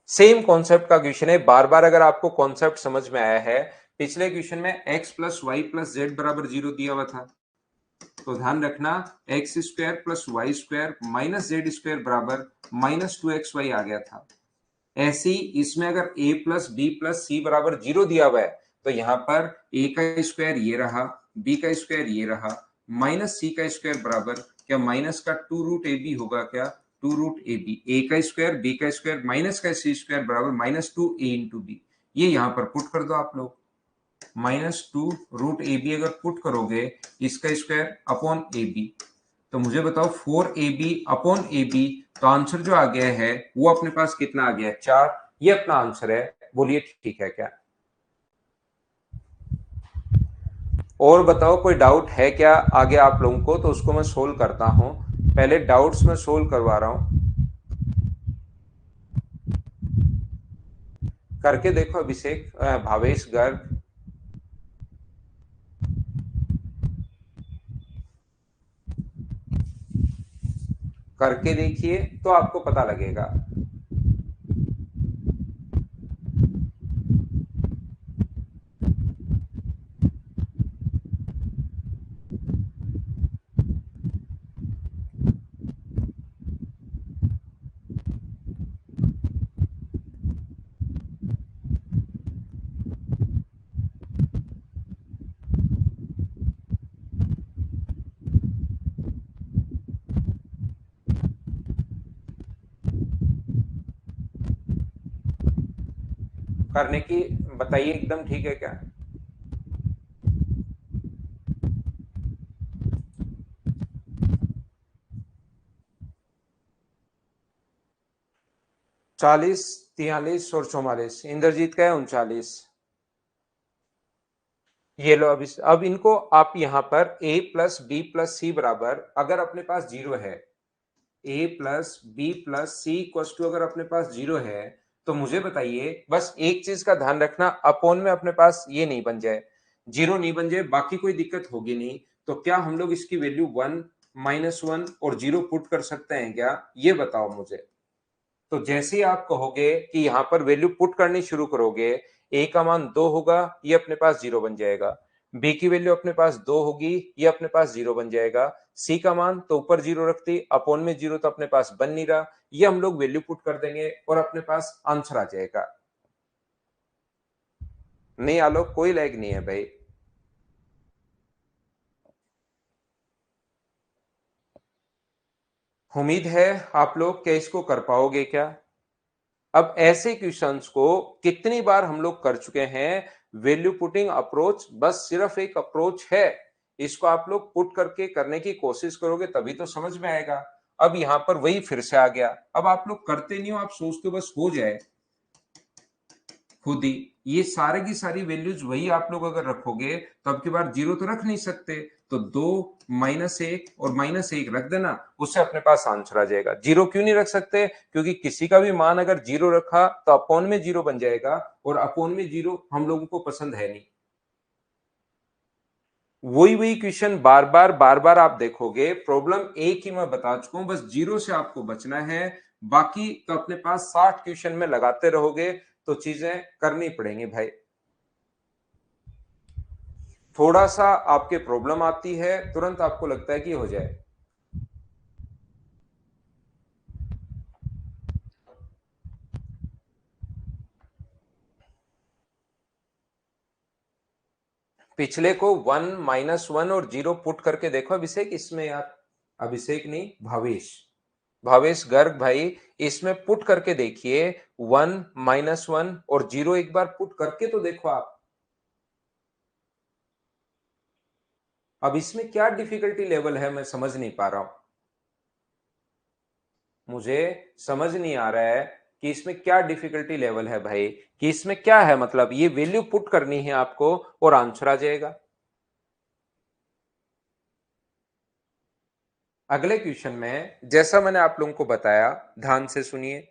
सेम कॉन्सेप्ट का क्वेश्चन है, बार बार अगर आपको कॉन्सेप्ट समझ में आया है, पिछले क्वेश्चन में x plus Y plus Z बराबर 0 दिया हुआ था, तो ध्यान रखना X square plus Y square minus Z square बराबर -2xy आ गया था। ऐसे ही इसमें अगर a plus B plus C बराबर 0 दिया हुआ है, तो यहां पर a का स्क्वायर ये रहा, b का स्क्वायर ये रहा, माइनस सी का स्क्वायर बराबर क्या माइनस का 2 रूट ए बी होगा क्या? 2 रूट ए बी, ए का स्क्वायर बी का स्क्वायर माइनस का सी स्क्वायर बराबर -2a इंटू बी। ये यहां पर पुट कर दो आप लोग, -2 रूट ए बी अगर पुट करोगे इसका स्क्वायर अपॉन ए बी, तो मुझे बताओ 4ab अपॉन ए बी, तो आंसर जो आ गया है वो अपने पास कितना आ गया? 4। ये अपना आंसर है, बोलिए ठीक है क्या? और बताओ कोई डाउट है क्या आगे आप लोगों को? तो उसको मैं सोल्व करता हूं, पहले डाउट्स में सोल्व करवा रहा हूं, करके देखो अभिषेक, भावेश गर्ग, करके देखिए तो आपको पता लगेगा। करने की बताइए, एकदम ठीक है क्या? चालीस, 43 और 44, इंद्रजीत का है 39। ये लो, अब इनको आप यहां पर a plus B plus C बराबर अगर अपने पास 0 है, a plus B plus C equals to अगर अपने पास 0 है, तो मुझे बताइए बस एक चीज का ध्यान रखना, अपॉन में अपने पास ये नहीं बन जाए, 0 नहीं बन जाए, बाकी कोई दिक्कत होगी नहीं। तो क्या हम लोग इसकी वैल्यू 1, -1 और 0 पुट कर सकते हैं क्या? ये बताओ मुझे। तो जैसे ही आप कहोगे कि यहां पर वैल्यू पुट करनी शुरू करोगे, ए का मान 2 होगा, ये अपने पास 0 बन जाएगा, बी की वैल्यू अपने पास 2 होगी, ये अपने पास 0 बन जाएगा, सी का मान तो ऊपर 0 रखती, अपॉन में 0 तो अपने पास बन नहीं रहा, ये हम लोग वैल्यू पुट कर देंगे और अपने पास आंसर आ जाएगा। नहीं आलोक, कोई लैग नहीं है भाई। उम्मीद है आप लोग क्या इसको कर पाओगे क्या? अब ऐसे क्वेश्चंस को कितनी बार हम लोग कर चुके हैं। वैल्यू पुटिंग अप्रोच बस सिर्फ एक अप्रोच है, इसको आप लोग पुट करके करने की कोशिश करोगे तभी तो समझ में आएगा। अब यहां पर वही फिर से आ गया। अब आप लोग करते नहीं हो, आप सोचते हो बस हो जाए खुद ही। ये सारे की सारी वैल्यूज वही आप लोग अगर रखोगे तो अब की बार जीरो तो रख नहीं सकते, तो 2 -1 और -1 रख देना, उससे अपने पास आंसर आ जाएगा। जीरो क्यों नहीं रख सकते? क्योंकि किसी का भी मान अगर जीरो रखा तो अपॉन में जीरो बन जाएगा, और अपॉन में जीरो हम लोगों को पसंद है नहीं। वही वही क्वेश्चन बार बार आप देखोगे, प्रॉब्लम एक ही मैं बता चुका हूं, बस जीरो से आपको बचना है। बाकी तो अपने पास 60 क्वेश्चन में लगाते रहोगे तो चीजें करनी पड़ेंगी भाई। थोड़ा सा आपके प्रॉब्लम आती है, तुरंत आपको लगता है कि हो जाए। पिछले को 1 -1 और 0 पुट करके देखो अभिषेक इसमें यार। अभिषेक नहीं, भावेश। भावेश गर्ग भाई, इसमें पुट करके देखिए। 1 -1 और 0 एक बार पुट करके तो देखो आप। अब इसमें क्या डिफिकल्टी लेवल है मैं समझ नहीं पा रहा हूं। मुझे समझ नहीं आ रहा है कि इसमें क्या डिफिकल्टी लेवल है भाई, कि इसमें क्या है। मतलब ये वैल्यू पुट करनी है आपको और आंसर आ जाएगा। अगले क्वेश्चन में जैसा मैंने आप लोगों को बताया, ध्यान से सुनिए।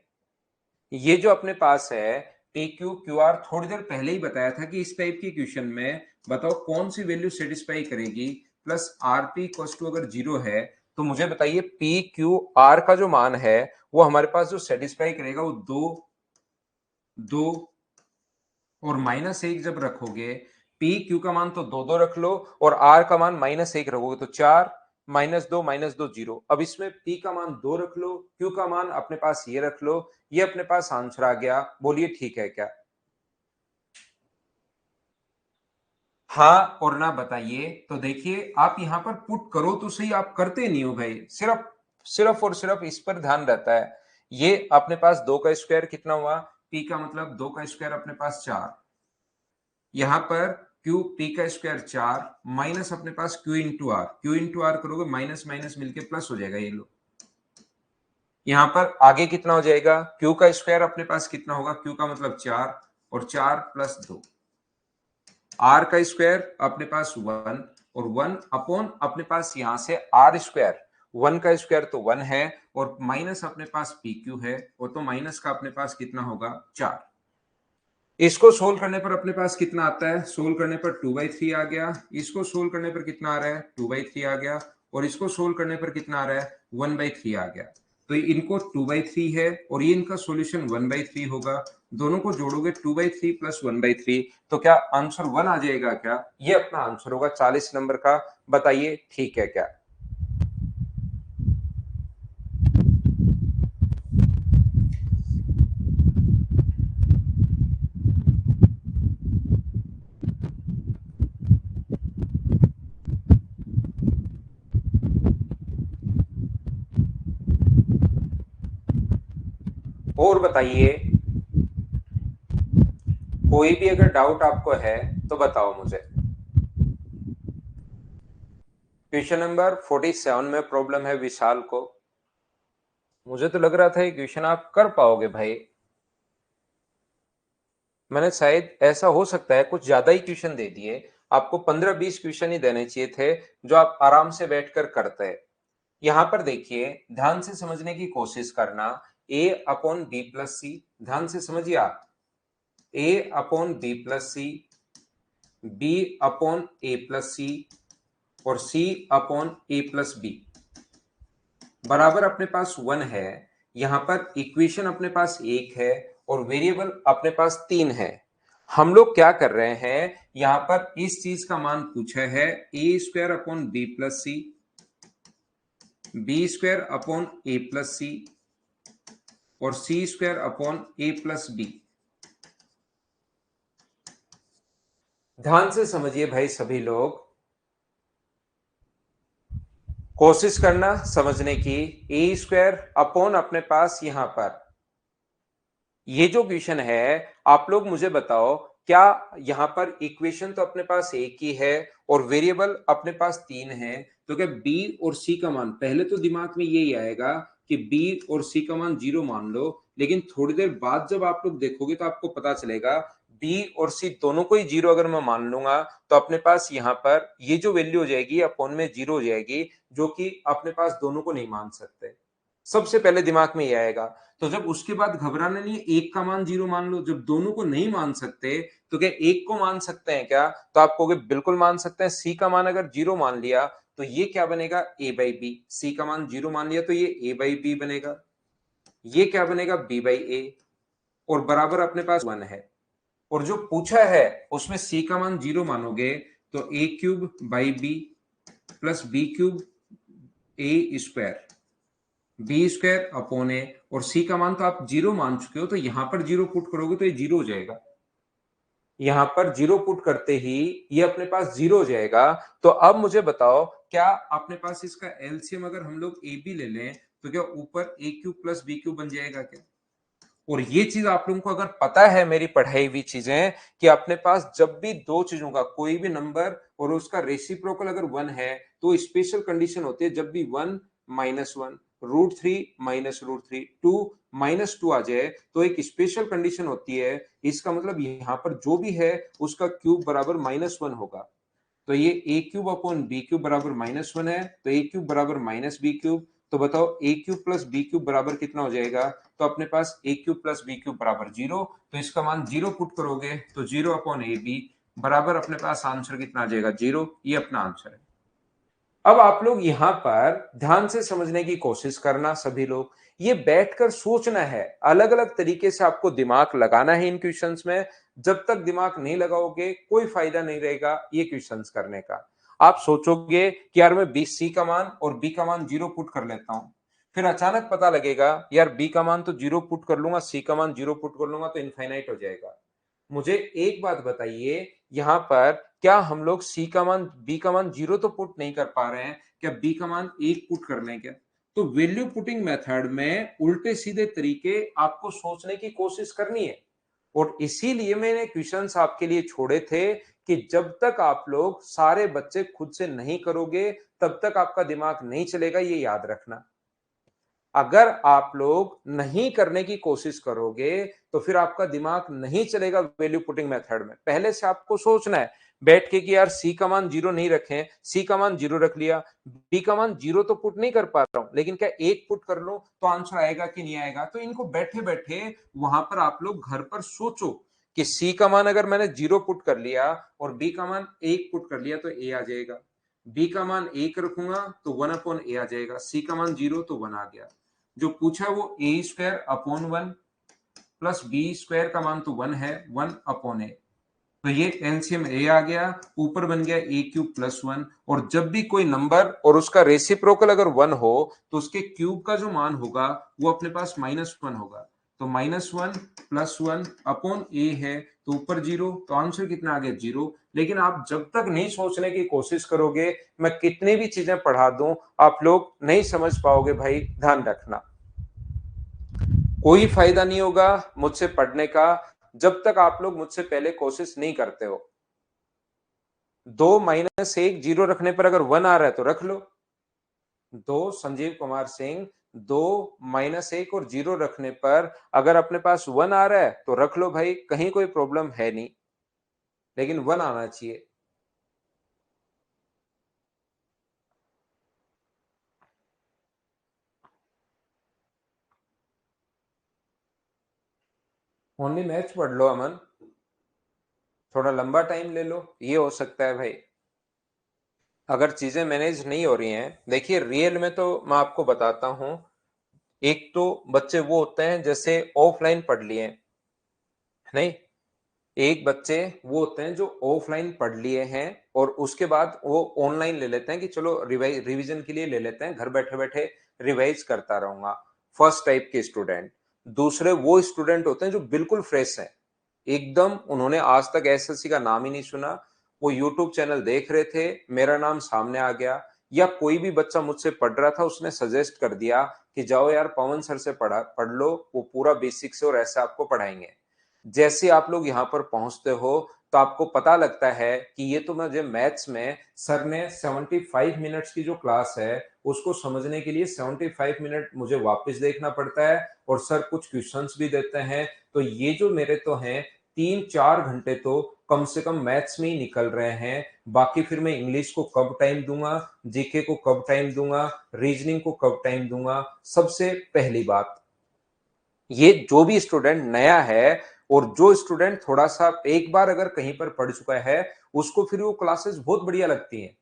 ये जो अपने पास है पी क्यू क्यू आर, थोड़ी देर पहले ही बताया था कि इस टाइप की क्वेश्चन में बताओ कौन सी वैल्यू सेटिस्फाई करेगी। Plus R P equals to अगर जीरो है तो मुझे बताइए पी क्यू आर का जो मान है वो हमारे पास जो सेटिस्फाई करेगा वो दो, दो और -1 जब रखोगे, पी क्यू का मान तो दो दो रख लो और आर का मान -1 रखोगे तो 4, -2 जीरो। अब इसमें पी का मान 2 रख लो, क्यू का मान अपने पास ये रख लो, ये अपने पास आंसर आ गया। बोलिए ठीक है क्या? हाँ और ना बताइए तो देखिए, आप यहां पर पुट करो तो सही, आप करते नहीं हो भाई। सिर्फ सिर्फ और सिर्फ इस पर ध्यान रहता है। ये अपने पास 2 का स्क्वायर कितना हुआ? पी का मतलब 2 का स्क्वायर अपने पास 4। यहां पर क्यू पी का स्क्वायर 4 माइनस अपने पास Q into R, Q into R करोगे माइनस माइनस मिलके प्लस हो जाएगा। ये लो, यहां पर आगे कितना हो जाएगा? क्यू का स्क्वायर अपने पास कितना होगा? क्यू का मतलब 4 और 4 + 2। आर का स्क्वायर अपने पास 1 और 1 अपॉन अपने पास यहां से आर स्क्वायर। 1 का स्क्वायर तो 1 है और माइनस अपने पास पी क्यू है, वो तो माइनस का अपने पास कितना होगा? 4। इसको सोल्व करने पर अपने पास कितना आता है? सोल्व करने पर 2/3 आ गया। इसको सोल्व करने पर कितना आ रहा है? 2/3 आ गया। और इसको सोल्व करने पर कितना आ रहा है? 1/3 आ गया। तो इनको 2/3 है और ये इनका सॉल्यूशन 1/3 होगा। दोनों को जोड़ोगे 2/3 + 1/3, तो क्या आंसर 1 आ जाएगा क्या? ये अपना आंसर होगा 40 नंबर का। बताइए ठीक है क्या? और बताइए, कोई भी अगर डाउट आपको है तो बताओ मुझे। क्वेश्चन नंबर 47 में प्रॉब्लम है विशाल को। मुझे तो लग रहा था ये क्वेश्चन आप कर पाओगे भाई। मैंने शायद, ऐसा हो सकता है कुछ ज्यादा ही क्वेश्चन दे दिए। आपको 15-20 क्वेश्चन ही देने चाहिए थे जो आप आराम से बैठकर करते हैं। यहां पर देखिए, ध्यान से समझने की कोशिश करना। a upon B plus C, ध्यान से समझिए आप। a upon B plus C, B upon A plus C और c upon A plus B बराबर अपने पास 1 है। यहां पर इक्वेशन अपने पास एक है और वेरिएबल अपने पास 3 है। हम लोग क्या कर रहे हैं, यहां पर इस चीज का मान पूछा है A square upon B plus C, B square upon A plus C और C square upon A plus B. ध्यान से समझिए भाई सभी लोग, कोशिश करना समझने की। ए स्क्वायर अपॉन अपने पास यहां पर ये जो क्वेश्चन है, आप लोग मुझे बताओ, क्या यहां पर इक्वेशन तो अपने पास एक ही है और वेरिएबल अपने पास 3 है, तो क्या बी और सी का मान, पहले तो दिमाग में यही आएगा कि बी और सी का मान 0 मान लो, लेकिन थोड़ी देर बाद जब आप लोग देखोगे तो आपको पता चलेगा बी और सी दोनों को ही 0 अगर मैं मान लूंगा तो अपने पास यहाँ पर ये जो वैल्यू हो जाएगी अपॉन में 0 हो जाएगी, जो कि अपने पास दोनों को नहीं मान सकते। सबसे पहले दिमाग में ये आएगा। तो जब उसके बाद घबराना नहीं है, एक का मान 0 मान लो। जब दोनों को नहीं मान सकते तो क्या एक को मान सकते हैं क्या? तो आप कहोगे बिल्कुल मान सकते हैं। सी का मान अगर 0 मान लिया तो ये क्या बनेगा? ए बाई बी। सी का मान 0 मान लिया तो ये ए बाई बी बनेगा। ये क्या बनेगा? बी बाई ए। और बराबर अपने पास 1 है। और जो पूछा है उसमें सी का मान 0 मानोगे तो A cube by B plus B cube A square, B square upon A. और सी का मान तो आप 0 मान चुके हो, तो यहां पर 0 पुट करोगे तो ये 0 हो जाएगा। यहां पर 0 पुट करते ही ये अपने पास 0 हो जाएगा। तो अब मुझे बताओ, क्या अपने पास इसका एलसीएम अगर हम लोग ए बी ले लें तो क्या ऊपर ए क्यूब प्लस बी क्यूब बन जाएगा क्या? और ये चीज आप लोगों को अगर पता है, मेरी पढ़ाई हुई चीजें, कि अपने पास जब भी दो चीजों का कोई भी नंबर और उसका रेसिप्रोकल अगर 1 है तो स्पेशल कंडीशन होती है, जब भी 1 माइनस 1 √3 माइनस √3 2 माइनस 2 आ जाए तो एक स्पेशल कंडीशन होती है। इसका मतलब यहां पर जो भी है उसका क्यूब बराबर -1 होगा। तो ये ए क्यूब अपॉन बी क्यूब बराबर -1 है, तो ए क्यूब बराबर माइनस बी क्यूब। तो बताओ ए क्यूब प्लस बी क्यूब बराबर कितना हो जाएगा? तो अपने पास ए क्यूब प्लस बी क्यूब बराबर 0। तो इसका मान 0 पुट करोगे तो 0 अपॉन ए बी बराबर अपने पास आंसर कितना आ जाएगा? 0। ये अपना आंसर है। अब आप लोग यहां पर ध्यान से समझने की कोशिश करना, सभी लोग ये बैठकर सोचना है, अलग अलग तरीके से आपको दिमाग लगाना है इन क्वेश्चंस में। जब तक दिमाग नहीं लगाओगे कोई फायदा नहीं रहेगा ये क्वेश्चंस करने का। आप सोचोगे कि यार मैं बी सी का मान और बी का मान 0 पुट कर लेता हूं, फिर अचानक पता लगेगा यार बी का मान तो 0 पुट कर लूंगा, सी का मान 0 पुट कर लूंगा तो इनफाइनाइट हो जाएगा। मुझे एक बात बताइए, यहां पर क्या हम लोग सी का मान बी का मान 0 तो पुट नहीं कर पा रहे हैं, क्या बी का मान 1 पुट कर लें क्या? तो वैल्यू पुटिंग मेथड में उल्टे सीधे तरीके आपको सोचने की कोशिश करनी है। और इसीलिए मैंने क्वेश्चंस आपके लिए छोड़े थे कि जब तक आप लोग सारे बच्चे खुद से नहीं करोगे तब तक आपका दिमाग नहीं चलेगा, ये याद रखना। अगर आप लोग नहीं करने की कोशिश करोगे तो फिर आपका दिमाग नहीं चलेगा वैल्यू पुटिंग मेथड में। पहले से आपको सोचना है बैठ के कि यार सी का मान 0 नहीं रखें, सी का मान 0 रख लिया, बी का मान 0 तो पुट नहीं कर पा रहा हूं लेकिन क्या 1 पुट कर लो तो आंसर आएगा कि नहीं आएगा? तो इनको बैठे बैठे वहां पर आप लोग घर पर सोचो कि सी का मान अगर मैंने 0 पुट कर लिया और बी का मान 1 पुट कर लिया तो ए आ जाएगा। बी का मान 1 रखूंगा तो 1 अपॉन ए आ जाएगा। सी का मान 0 तो 1 आ गया। जो पूछा वो A square upon 1 plus B square का मान तो 1 है, 1 अपॉन ए। तो ये एलसीएम ए आ गया, ऊपर बन गया ए क्यूब प्लस 1। और जब भी कोई नंबर और उसका रेसिप्रोकल अगर 1 हो तो उसके क्यूब का जो मान होगा वो अपने पास -1 होगा। तो -1 प्लस 1 अपॉन ए है तो ऊपर 0, तो आंसर कितना आ गया? 0। लेकिन आप जब तक नहीं सोचने की कोशिश करोगे, मैं कितनी भी चीजें पढ़ा दूं आप लोग नहीं समझ पाओगे भाई, ध्यान रखना। कोई फायदा नहीं होगा मुझसे पढ़ने का जब तक आप लोग मुझसे पहले कोशिश नहीं करते हो। 2 माइनस 1 0 रखने पर अगर 1 आ रहा है तो रख लो। 2 संजीव कुमार सिंह, 2 माइनस 1 और 0 रखने पर अगर अपने पास 1 आ रहा है तो रख लो भाई, कहीं कोई प्रॉब्लम है नहीं, लेकिन 1 आना चाहिए। ओनली मैच पढ़ लो अमन, थोड़ा लंबा टाइम ले लो, ये हो सकता है भाई। अगर चीजें मैनेज नहीं हो रही हैं, देखिए रियल में तो मैं आपको बताता हूं, एक तो बच्चे वो होते हैं जैसे ऑफलाइन पढ़ लिए नहीं, एक बच्चे वो होते हैं जो ऑफलाइन पढ़ लिए हैं और उसके बाद वो ऑनलाइन ले लेते हैं कि चलो रिवीजन के लिए ले लेते हैं, घर बैठे बैठे रिवाइज करता रहूंगा। फर्स्ट टाइप के स्टूडेंट। दूसरे वो स्टूडेंट होते हैं जो बिल्कुल फ्रेश हैं, एकदम उन्होंने आज तक एसएससी का नाम ही नहीं सुना, वो यूट्यूब चैनल देख रहे थे, मेरा नाम सामने आ गया, या कोई भी बच्चा मुझसे पढ़ रहा था उसने सजेस्ट कर दिया कि जाओ यार पवन सर से पढ़ लो, वो पूरा बेसिक से और ऐसे आपको पढ़ाएंगे। जैसे आप लोग यहाँ पर पहुंचते हो तो आपको पता लगता है कि ये तो मुझे मैथ्स में सर ने 75 मिनट्स की जो क्लास है उसको समझने के लिए 75 मिनट मुझे वापस देखना पड़ता है और सर कुछ क्वेश्चंस भी देते हैं। तो ये जो मेरे तो हैं 3-4 घंटे तो कम से कम मैथ्स में ही निकल रहे हैं। बाकी फिर मैं इंग्लिश को कब टाइम दूंगा, जीके को कब टाइम दूंगा, रीजनिंग को कब टाइम दूंगा। सबसे पहली बात, ये जो भी स्टूडेंट नया है और जो स्टूडेंट थोड़ा सा एक बार अगर कहीं पर पढ़ चुका है उसको फिर वो क्लासेस बहुत बढ़िया लगती हैं।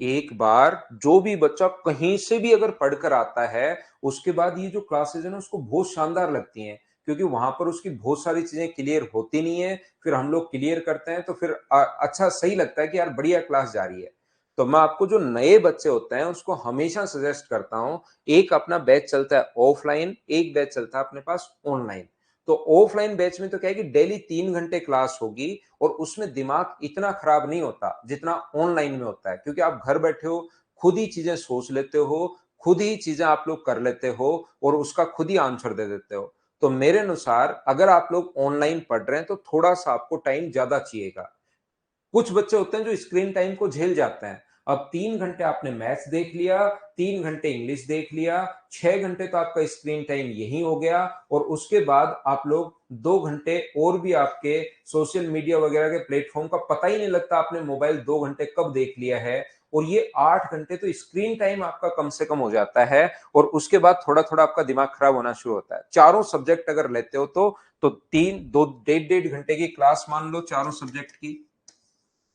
एक बार जो भी बच्चा कहीं से भी अगर पढ़कर आता है उसके बाद ये जो क्लासेस है ना उसको बहुत शानदार लगती हैं, क्योंकि वहां पर उसकी बहुत सारी चीजें क्लियर होती नहीं है, फिर हम लोग क्लियर करते हैं तो फिर अच्छा सही लगता है कि यार बढ़िया क्लास जा रही है। तो मैं आपको जो नए बच्चे होते हैं उसको हमेशा सजेस्ट करता हूं, एक अपना बैच चलता है ऑफलाइन, एक बैच चलता है अपने पास ऑनलाइन। तो ऑफलाइन बैच में तो क्या है कि डेली 3 घंटे क्लास होगी और उसमें दिमाग इतना खराब नहीं होता जितना ऑनलाइन में होता है, क्योंकि आप घर बैठे हो, खुद ही चीजें सोच लेते हो, खुद ही चीजें आप लोग कर लेते हो और उसका खुद ही आंसर दे देते हो। तो मेरे अनुसार अगर आप लोग ऑनलाइन पढ़ रहे हैं तो थोड़ा सा आपको टाइम ज्यादा चाहिएगा। कुछ बच्चे होते हैं जो स्क्रीन टाइम को झेल जाते हैं। अब 3 घंटे आपने मैथ्स देख लिया, 3 घंटे इंग्लिश देख लिया, 6 घंटे तो आपका स्क्रीन टाइम यही हो गया और उसके बाद आप लोग 2 घंटे और भी आपके सोशल मीडिया वगैरह के प्लेटफॉर्म का पता ही नहीं लगता आपने मोबाइल 2 घंटे कब देख लिया है। और ये 8 घंटे तो स्क्रीन टाइम आपका कम से कम हो जाता है और उसके बाद थोड़ा थोड़ा आपका दिमाग खराब होना शुरू होता है। चारों सब्जेक्ट अगर लेते हो तो तीन दो 1.5 घंटे की क्लास मान लो चारों सब्जेक्ट की,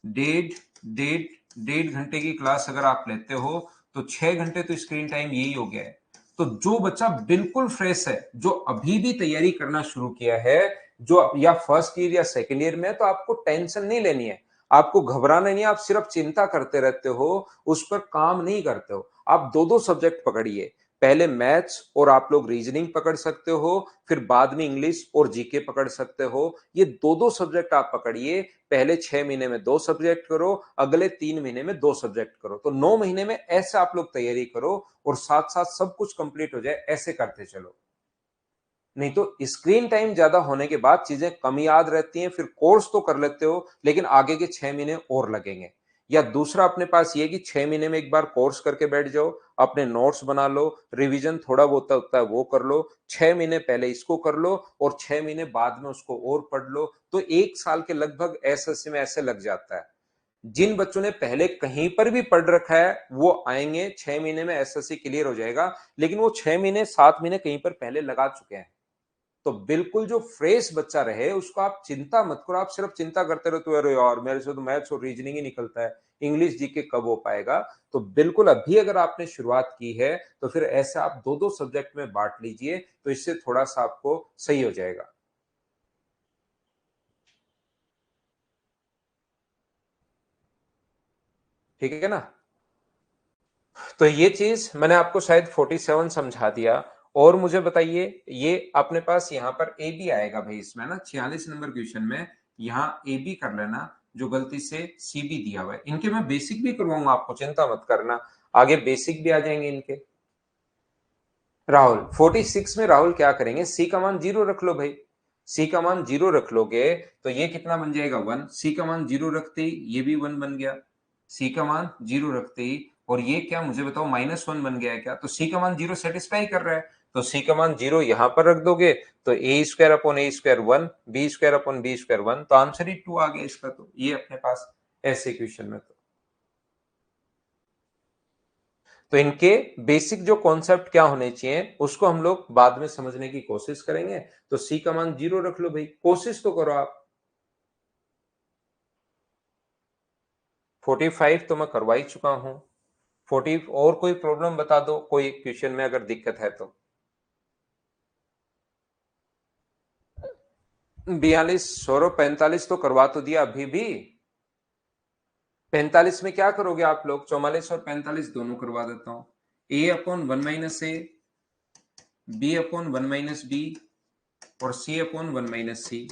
डेढ़ डेढ़ डेढ़ घंटे की क्लास अगर आप लेते हो तो 6 घंटे तो स्क्रीन टाइम यही हो गया है। तो जो बच्चा बिल्कुल फ्रेश है, जो अभी भी तैयारी करना शुरू किया है, जो या फर्स्ट ईयर या सेकेंड ईयर में है, तो आपको टेंशन नहीं लेनी है, आपको घबराना नहीं है, आप सिर्फ चिंता करते रहते हो, उस पर काम नहीं करते हो। आप दो दो सब्जेक्ट पकड़िए, पहले मैथ्स और आप लोग रीजनिंग पकड़ सकते हो, फिर बाद में इंग्लिश और जीके पकड़ सकते हो। ये दो दो सब्जेक्ट आप पकड़िए, पहले 6 महीने में 2 सब्जेक्ट करो, अगले 3 महीने में 2 सब्जेक्ट करो, तो 9 महीने में ऐसे आप लोग तैयारी करो और साथ साथ सब कुछ कंप्लीट हो जाए, ऐसे करते चलो। नहीं तो स्क्रीन टाइम ज्यादा होने के बाद चीजें कम याद रहती हैं, फिर कोर्स तो कर लेते हो लेकिन आगे के 6 महीने और लगेंगे। या दूसरा अपने पास ये कि 6 महीने में एक बार कोर्स करके बैठ जाओ, अपने नोट्स बना लो, रिवीजन थोड़ा बहुत होता है वो कर लो, 6 महीने पहले इसको कर लो और 6 महीने बाद में उसको और पढ़ लो, तो 1 साल के लगभग एसएससी में ऐसे लग जाता है। जिन बच्चों ने पहले कहीं पर भी पढ़ रखा है वो आएंगे 6 महीने में एसएससी क्लियर हो जाएगा, लेकिन वो 6 महीने 7 महीने कहीं पर पहले लगा चुके हैं। तो बिल्कुल जो फ्रेश बच्चा रहे उसको आप चिंता मत करो, आप सिर्फ चिंता करते रहते हो, अरे यार मेरे से तो मैथ्स और रीजनिंग ही निकलता है, इंग्लिश जीके कब हो पाएगा। तो बिल्कुल अभी अगर आपने शुरुआत की है तो फिर ऐसे आप दो दो सब्जेक्ट में बांट लीजिए, तो इससे थोड़ा सा आपको सही हो जाएगा। ठीक है ना। तो ये चीज मैंने आपको शायद 47 समझा दिया। और मुझे बताइए, ये अपने पास यहाँ पर ए बी आएगा भाई, इसमें ना 46 नंबर क्वेश्चन में यहाँ ए बी कर लेना, जो गलती से सी बी दिया हुआ है। इनके मैं बेसिक भी करवाऊंगा, आपको चिंता मत करना, आगे बेसिक भी आ जाएंगे इनके। राहुल 46 में राहुल क्या करेंगे, सी का मान 0 रख लो भाई। सी का मान 0 रख लोगे तो ये कितना बन जाएगा 1, सी का मान 0 रखते ही ये भी 1 बन गया, सी का मान 0 रखते ही, और ये क्या मुझे बताओ -1 बन गया है क्या, तो सी का मान 0 सेटिस्फाई कर रहा है, तो सी का मान 0 यहां पर रख दोगे तो A square upon A square 1, B square upon B square 1, तो आंसर ही 2 आ गया इसका। तो ये अपने पास ऐसे क्वेश्चन में तो इनके बेसिक जो कॉन्सेप्ट क्या होने चाहिए उसको हम लोग बाद में समझने की कोशिश करेंगे। तो सी का मान 0 रख लो भाई, कोशिश तो करो आप। 45 तो मैं करवा ही चुका हूं। 40 और कोई प्रॉब्लम बता दो, कोई क्वेश्चन में अगर दिक्कत है तो। 42 सौरभ 45 तो करवा तो दिया अभी भी। 45 में क्या करोगे आप लोग, 44 और 45 दोनों करवा देता हूं। ए अपॉन 1 - ए, बी अपॉन 1 - बी और सी अपॉन 1 - सी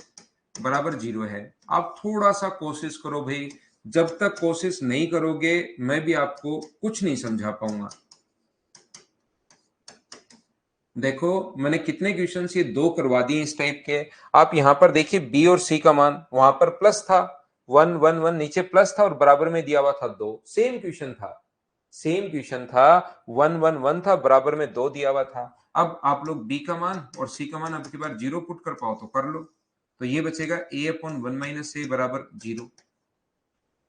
बराबर 0 है। आप थोड़ा सा कोशिश करो भाई, जब तक कोशिश नहीं करोगे मैं भी आपको कुछ नहीं समझा पाऊंगा। देखो मैंने कितने क्वेश्चन ये दो करवा दिए इस टाइप के। आप यहां पर देखिए बी और सी का मान वहां पर प्लस था, वन वन वन, नीचे प्लस था और बराबर में दिया हुआ था 2। सेम क्वेश्चन था, सेम क्वेश्चन था, वन वन वन था, बराबर में 2 दिया हुआ था। अब आप लोग बी का मान और सी का मान अब की बार 0 पुट कर पाओ तो कर लो। तो ये बचेगा a अपॉन 1 माइनस ए बराबर 0।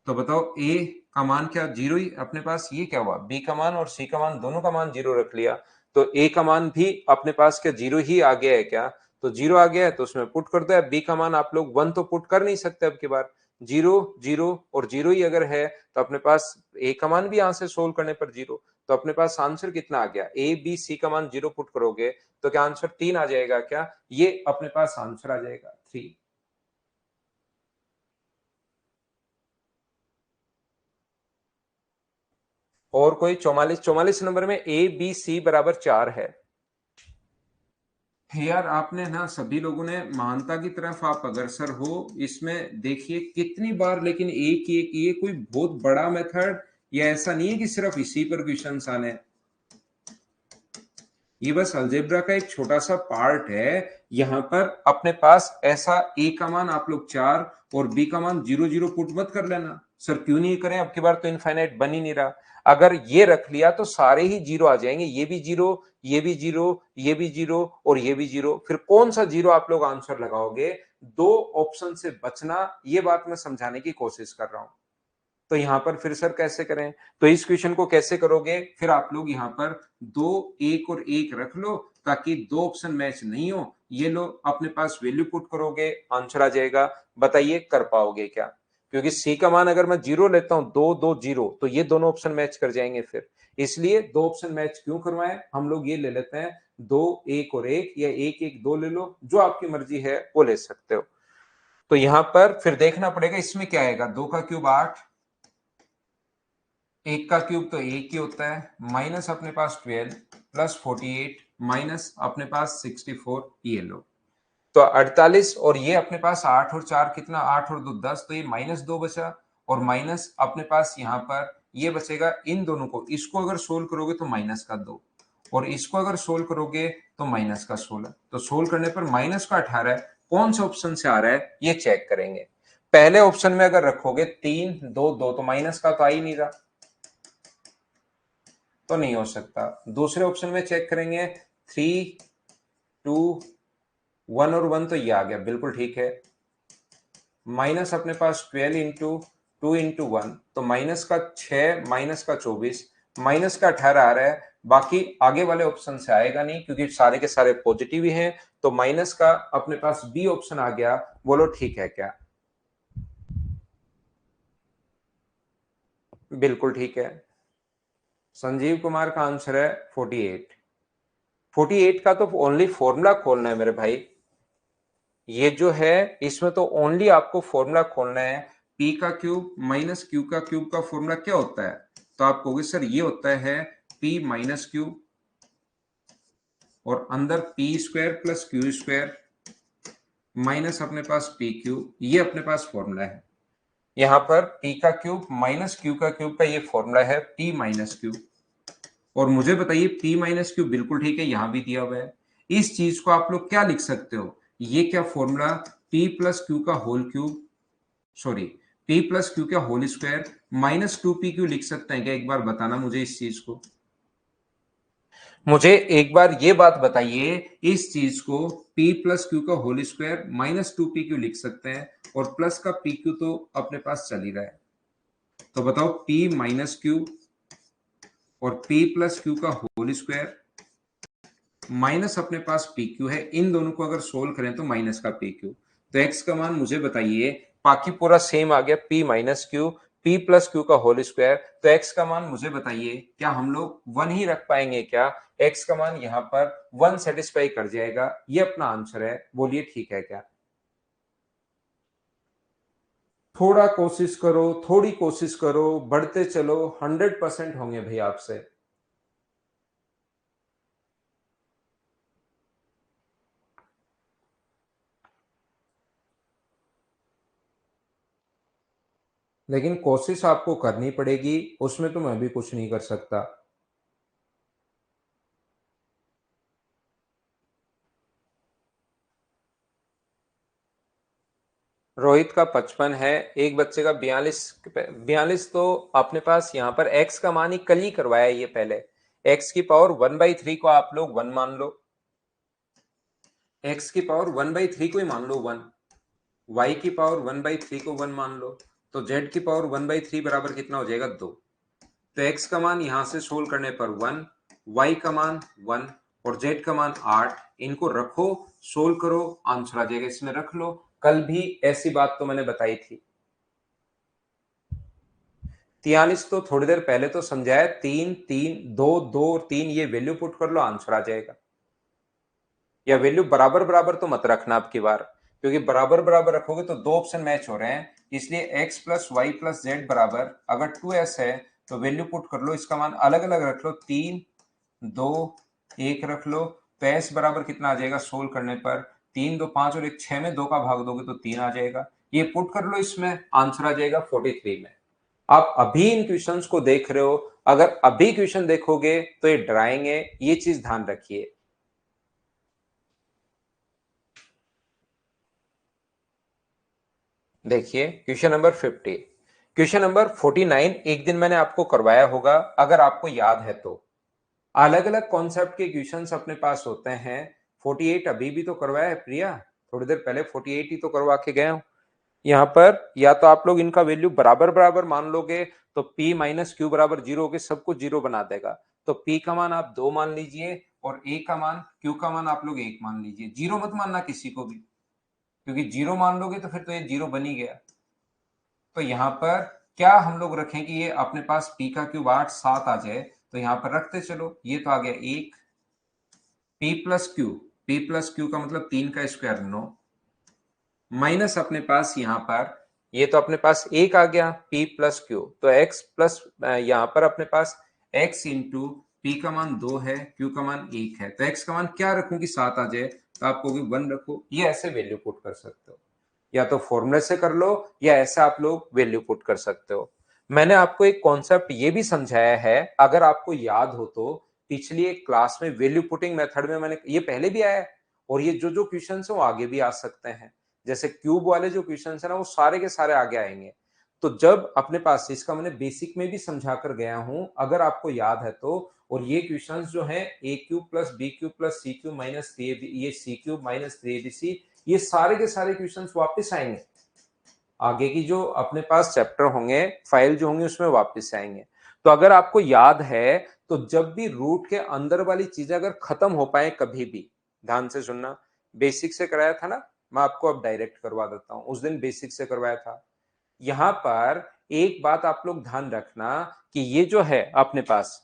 तो बताओ a का मान क्या 0 ही अपने पास, ये क्या हुआ, b का मान और c का मान दोनों का मान 0 रख लिया, तो a का मान भी अपने पास क्या 0 ही आ गया है क्या? तो 0 आ गया है तो उसमें पुट कर दो। b का मान आप लोग 1 तो पुट कर नहीं सकते अब की बार, 0 0 और 0 ही अगर है तो अपने पास a का मान भी यहां से सोल्व करने पर 0, तो अपने पास आंसर कितना आ गया, a b c का मान 0 पुट करोगे तो क्या आंसर 3 आ जाएगा क्या? ये अपने पास आंसर आ जाएगा 3। और कोई 44 नंबर में ए बी सी बराबर 4 है। यार आपने ना सभी लोगों ने महानता की तरफ आप अग्रसर हो, इसमें देखिए कितनी बार, लेकिन एक एक ये कोई बहुत बड़ा मेथड या ऐसा नहीं है कि सिर्फ इसी पर क्वेश्चन आने, ये बस अलजेब्रा का एक छोटा सा पार्ट है। यहां पर अपने पास ऐसा ए का मान आप लोग 4 और बी का मान 0 0 पुट मत कर लेना। सर क्यों नहीं करें, अब की बार तो इनफाइनाइट बन ही नहीं रहा। अगर ये रख लिया तो सारे ही 0 आ जाएंगे, ये भी 0, ये भी 0, ये भी 0 और ये भी 0, फिर कौन सा 0 आप लोग आंसर लगाओगे? दो ऑप्शन से बचना, ये बात मैं समझाने की कोशिश कर रहा हूं। तो यहां पर फिर सर कैसे करें, तो इस क्वेश्चन को कैसे करोगे, फिर आप लोग यहां पर 2 1 और 1 रख लो ताकि दो ऑप्शन मैच नहीं हो, ये लो अपने पास वैल्यू पुट करोगे आंसर आ जाएगा। बताइए कर पाओगे क्या? क्योंकि सी का मान अगर मैं 0 लेता हूं 2 2 0 तो ये दोनों ऑप्शन मैच कर जाएंगे, फिर इसलिए दो ऑप्शन मैच क्यों करवाएं, हम लोग ये ले लेते हैं 2 1 और 1 या 1 1 2 ले लो, जो आपकी मर्जी है वो ले सकते हो। तो यहां पर फिर देखना पड़ेगा इसमें क्या आएगा, 2 का क्यूब 8, एक का क्यूब तो एक ही होता है, माइनस अपने पास 12 प्लस 48 माइनस अपने पास 64, ये लो। तो 48 और ये अपने पास 8 और 4 कितना, 8 और 2 10, तो ये -2 बचा और माइनस अपने पास यहाँ पर ये बचेगा। इन दोनों को, इसको अगर सोल्व करोगे तो -2 और इसको अगर सोल्व करोगे तो -16। तो सोल्व करने पर -18 कौन सा ऑप्शन से आ रहा है ये चेक करेंगे। पहले ऑप्शन में अगर रखोगे 3 2 2 तो माइनस का तो आ ही नहीं रहा, तो नहीं हो सकता। दूसरे ऑप्शन में चेक करेंगे 3 2 1 और 1 तो ये आ गया, बिल्कुल ठीक है। माइनस अपने पास 12 इंटू 2 इंटू 1 तो माइनस का 6 माइनस का 24 माइनस का 18 आ रहा है। बाकी आगे वाले ऑप्शन से आएगा नहीं क्योंकि सारे के सारे पॉजिटिव ही हैं, तो माइनस का अपने पास बी ऑप्शन आ गया। बोलो ठीक है क्या? बिल्कुल ठीक है। संजीव कुमार का आंसर है 48। 48 का तो ओनली फॉर्मूला खोलना है मेरे भाई, ये जो है इसमें तो ओनली आपको फॉर्मूला खोलना है। पी का क्यूब माइनस क्यू का क्यूब का फॉर्मूला क्या होता है? तो आप कहोगे सर ये होता है पी माइनस क्यू और अंदर P square plus Q square minus अपने पास पी क्यू, ये अपने पास फॉर्मूला है। यहां पर पी का क्यूब माइनस क्यू का क्यूब का ये फॉर्मूला है पी माइनस क्यू। और मुझे बताइए पी माइनस क्यू बिल्कुल ठीक है, यहां भी दिया हुआ है। इस चीज को आप लोग क्या लिख सकते हो, ये क्या फॉर्मूला, पी प्लस क्यू का whole cube, sorry P plus Q का whole square minus 2p Q लिख सकते हैं क्या? एक बार बताना मुझे इस चीज को, मुझे एक बार ये बात बताइए, इस चीज को p प्लस क्यू का whole square minus 2p Q लिख सकते हैं और प्लस का p क्यू तो अपने पास चल ही रहा है। तो बताओ p माइनस क्यू और p प्लस क्यू का होल स्क्वायर माइनस अपने पास पी क्यू है, इन दोनों को अगर सोल्व करें तो माइनस का पी क्यू। तो एक्स का मान मुझे बताइए, बाकी पूरा सेम आ गया, P minus Q P plus Q का होल स्क्वायर। तो एक्स का मान मुझे बताइए, क्या हम लोग 1 ही रख पाएंगे क्या? एक्स का मान यहाँ पर 1 सेटिस्फाई कर जाएगा, ये अपना आंसर है। बोलिए ठीक है क्या? थोड़ा कोशिश करो, थोड़ी कोशिश करो, बढ़ते चलो, 100% होंगे भाई आपसे। लेकिन कोशिश आपको करनी पड़ेगी, उसमें तो मैं भी कुछ नहीं कर सकता। रोहित का 55 है, एक बच्चे का 42। तो अपने पास यहाँ पर x का मान ही कल ही करवाया है ये पहले। x की पावर 1/3 को आप लोग 1 मान लो, x की पावर 1/3 को ही मान लो 1, y की पावर 1/3 को 1 मान लो, तो z की पावर 1/3 बराबर कितना हो जाएगा 2। तो x का मान यहां से सोल्व करने पर 1, y का मान 1 और z का मान 8। इनको रखो, सोल्व करो, आंसर आ जाएगा। इसमें रख लो, कल भी ऐसी बात तो मैंने बताई थी। 43 तो थोड़ी देर पहले तो समझाया, 3 3 2 2 और 3 ये वैल्यू पुट कर लो, आंसर आ जाएगा। या वैल्यू बराबर बराबर तो मत रखना अब की बार, क्योंकि बराबर बराबर रखोगे तो दो ऑप्शन मैच हो रहे हैं, इसलिए x plus Y plus Z बराबर अगर 2s है तो वैल्यू पुट कर लो, इसका मान अलग अलग रख लो, 3 2 1 रख लो। तो s बराबर कितना आ जाएगा सोल्व करने पर, 3 2 5 और 1 6 में 2 का भाग दोगे तो 3 आ जाएगा। ये पुट कर लो, इसमें आंसर आ जाएगा 43 में। आप अभी इन क्वेश्चंस को देख रहे हो, अगर अभी क्वेश्चन देखोगे तो ये डराएंगे, ये चीज ध्यान रखिए। देखिए क्वेश्चन नंबर 50, क्वेश्चन नंबर 49 एक दिन मैंने आपको करवाया होगा अगर आपको याद है तो। अलग अलग कॉन्सेप्ट के क्वेश्चंस अपने पास होते हैं। 48 अभी भी तो करवाया है प्रिया, थोड़ी देर पहले 48 ही तो करवा के गया हूं। यहाँ पर या तो आप लोग इनका वैल्यू बराबर बराबर मान लोगे तो p माइनस क्यू बराबर 0 हो गए, सब कुछ 0 बना देगा। तो p का मान आप 2 मान लीजिए और a का मान, q का मान आप लोग 1 मान लीजिए। 0 मत मानना किसी को भी, क्योंकि 0 मान लोगे तो फिर तो ये 0 बन ही गया। तो यहाँ पर क्या हम लोग रखें कि ये अपने पास p का क्यूब 8 7 आ जाए, तो यहाँ पर रखते चलो। ये तो आ गया 1 p plus Q, p plus Q का मतलब 3 का स्क्वायर 9, माइनस अपने पास यहाँ पर ये तो अपने पास 1 आ गया p प्लस क्यू, तो x प्लस यहाँ पर अपने पास x इंटू p का मान 2 है, q का मान 1 है। तो x का मान क्या रखूं कि 7 आ जाए, तो आप कहोगे 1 रखो। ये ऐसे वैल्यू पुट कर सकते हो, या तो फॉर्मूले से कर लो या ऐसे आप लोग वैल्यू पुट कर सकते हो। मैंने आपको एक कॉन्सेप्ट ये भी समझाया है, अगर आपको याद हो तो पिछली एक क्लास में वैल्यू पुटिंग मेथड में मैंने ये पहले भी आया है, और ये जो जो क्वेश्चन है वो आगे भी आ सकते हैं। जैसे क्यूब वाले जो क्वेश्चन है ना वो सारे के सारे आगे आएंगे। तो जब अपने पास इसका मैंने बेसिक में भी समझा कर गया हूं, अगर आपको याद है तो। और ये क्वेश्चंस जो है A cube plus B cube plus C cube minus 3 ये सी क्यूब माइनस 3abc, ये सारे के सारे क्वेश्चंस वापस आएंगे। आगे की जो अपने पास चैप्टर होंगे, फाइल जो होंगे उसमें वापस आएंगे। तो अगर आपको याद है तो जब भी रूट के अंदर वाली चीजें अगर खत्म हो पाए कभी भी, ध्यान से सुनना, बेसिक से कराया था ना, मैं आपको अब डायरेक्ट करवा देता हूं, उस दिन बेसिक से करवाया था। यहां पर एक बात आप लोग ध्यान रखना कि ये जो है अपने पास,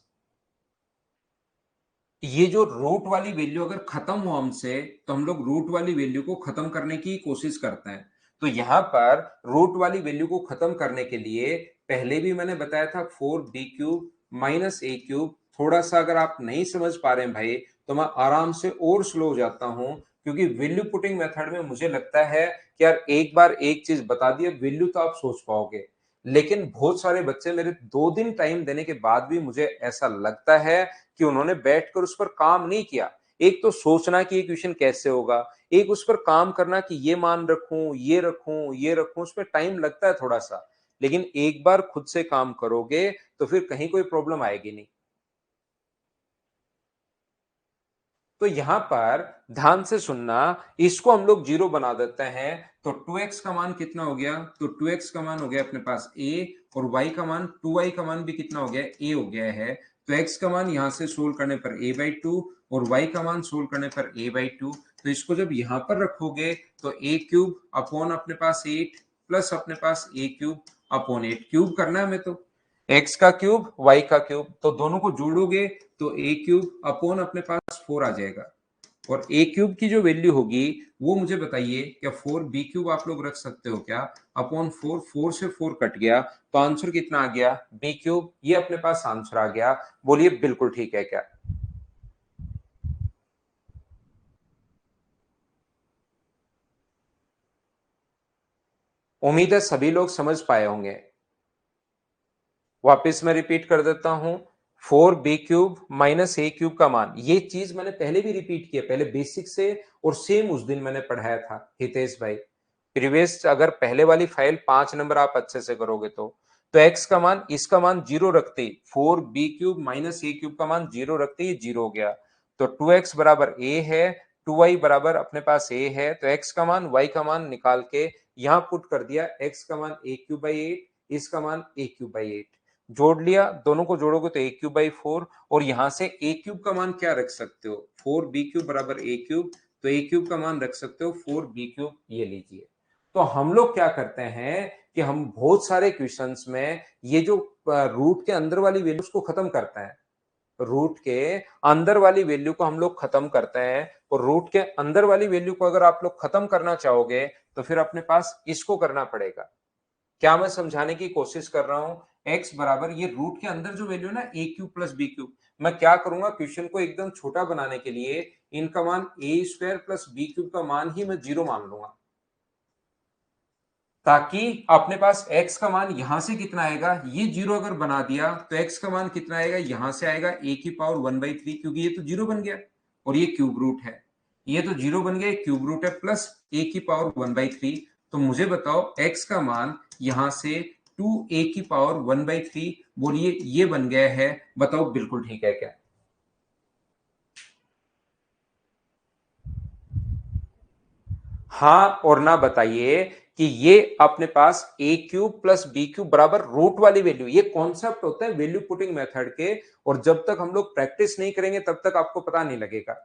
ये जो रूट वाली वैल्यू अगर खत्म हो हमसे, तो हम लोग रूट वाली वैल्यू को खत्म करने की कोशिश करते हैं। तो यहां पर रूट वाली वैल्यू को खत्म करने के लिए पहले भी मैंने बताया था 4b cube minus a cube. थोड़ा सा अगर आप नहीं समझ पा रहे हैं भाई, तो मैं आराम से और स्लो हो जाता हूं, क्योंकि वैल्यू पुटिंग मेथड में मुझे लगता है कि यार एक बार एक चीज बता दिए, वैल्यू तो आप सोच पाओगे। लेकिन बहुत सारे बच्चे मेरे 2 दिन टाइम देने के बाद भी मुझे ऐसा लगता है कि उन्होंने बैठकर उस पर काम नहीं किया। एक तो सोचना कि ये क्वेश्चन कैसे होगा, एक उस पर काम करना कि ये मान रखूं, ये रखूं, ये रखूं, उस पर टाइम लगता है थोड़ा सा। लेकिन एक बार खुद से काम करोगे तो फिर कहीं कोई प्रॉब्लम आएगी नहीं। तो यहां पर ध्यान से सुनना, इसको हम लोग 0 बना देते हैं। तो 2x का मान कितना हो गया, तो 2x का मान हो गया अपने पास a, और y का मान 2y का मान भी कितना हो गया, a हो गया है। तो x का मान यहां से सोल्व करने पर a/2 और y का मान सोल्व करने पर a/2। तो इसको जब यहां पर रखोगे तो a क्यूब अपॉन अपने पास 8 प्लस अपने पास a क्यूब अपॉन 8, क्यूब करना है हमें तो x का क्यूब y का क्यूब, तो दोनों को जोड़ोगे तो a क्यूब अपॉन अपने पास 4 आ जाएगा। और a क्यूब की जो वैल्यू होगी वो मुझे बताइए, क्या 4b क्यूब आप लोग रख सकते हो क्या, अपॉन 4, 4 से 4 कट गया तो आंसर कितना आ गया, b क्यूब। ये अपने पास आंसर आ गया। बोलिए बिल्कुल ठीक है क्या? उम्मीद है सभी लोग समझ पाए होंगे। वापिस मैं रिपीट कर देता हूं, 4b cube minus a cube का मान, ये चीज मैंने पहले भी रिपीट किया, पहले बेसिक से, और सेम उस दिन मैंने पढ़ाया था हितेश भाई। प्रीवियस अगर पहले वाली फाइल 5 नंबर आप अच्छे से करोगे तो x का मान, इसका मान जीरो रखते ही 4b³ माइनस a³ का मान जीरो रखते ही जीरो हो गया। तो 2x बराबर a है, 2y बराबर अपने पास a है, तो x का मान y का मान निकाल के यहां पुट कर दिया। x का मान a³/8, इसका मान a³/8 जोड़ लिया, दोनों को जोड़ोगे तो a³/4 और यहां से a³ का मान क्या रख सकते हो, 4b³ बराबर a³, तो a³ का मान रख सकते हो 4b³। ये लीजिए। तो हम लोग क्या करते हैं कि हम बहुत सारे क्वेश्चंस में ये जो रूट के अंदर वाली वैल्यूज को खत्म करते हैं, रूट के अंदर वाली वैल्यू को हम लोग खत्म करते हैं। और रूट के अंदर वाली वैल्यू को अगर आप लोग खत्म करना चाहोगे तो फिर अपने पास इसको करना पड़ेगा। क्या मैं समझाने की कोशिश कर रहा हूं, x बराबर ये रूट के अंदर जो वैल्यू ना a³ प्लस b³, मैं क्या करूंगा क्वेश्चन को एकदम छोटा बनाने के लिए इनका मान a² प्लस b³ का मान ही मैं जीरो मान लूंगा, ताकि अपने पास x का मान यहां से कितना आएगा, ये जीरो अगर बना दिया तो x का मान कितना आएगा, यहां से आएगा a⁻1/3, क्योंकि ये तो जीरो बन गया और ये क्यूब रूट है, ये तो जीरो बन गया, क्यूब रूट है, प्लस a⁻1/3। तो मुझे बताओ x का मान यहां से 2a⁻1/3, बोलिए ये बन गया है। बताओ बिल्कुल ठीक है क्या? हाँ और ना बताइए कि ये अपने पास a³ प्लस b³ बराबर रूट वाली वैल्यू, ये कॉन्सेप्ट होता है वैल्यू पुटिंग मेथड के, और जब तक हम लोग प्रैक्टिस नहीं करेंगे तब तक आपको पता नहीं लगेगा।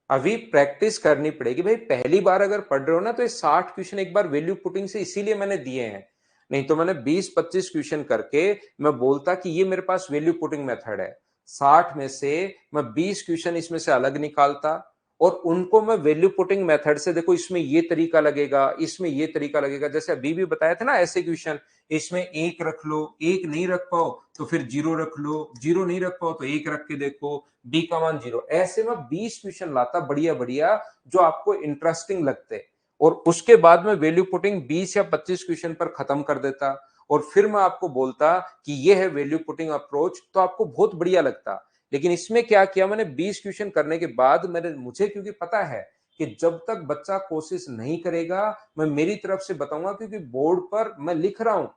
अभी प्रैक्टिस करनी पड़ेगी भाई, पहली बार अगर पढ़ रहे हो ना तो ये 60 क्वेश्चन एक बार वैल्यू पुटिंग से इसीलिए मैंने दिए हैं, नहीं तो मैंने 20-25 क्वेश्चन करके मैं बोलता कि ये मेरे पास वैल्यू पुटिंग मेथड है, 60 में से मैं 20 क्वेश्चन इसमें से अलग निकालता और उनको मैं वैल्यू पुटिंग मेथड से, देखो इसमें ये तरीका लगेगा, इसमें ये तरीका लगेगा, जैसे अभी भी बताया था ना ऐसे क्वेश्चन, इसमें एक रख लो, एक नहीं रख पाओ तो फिर जीरो रख लो, जीरो नहीं रख पाओ तो एक रख के देखो, डी का मान जीरो, ऐसे में 20 क्वेश्चन लाता बढ़िया बढ़िया जो आपको इंटरेस्टिंग लगते, और उसके बाद में वैल्यू पुटिंग 20 या 25 क्वेश्चन पर खत्म कर देता, और फिर मैं आपको बोलता कि ये है वैल्यू पुटिंग अप्रोच, तो आपको बहुत बढ़िया लगता। लेकिन इसमें क्या किया मैंने, 20 क्वेश्चन करने के बाद मुझे क्योंकि पता है कि जब तक बच्चा कोशिश नहीं करेगा मैं मेरी तरफ से बताऊंगा, क्योंकि बोर्ड पर मैं लिख रहा हूं,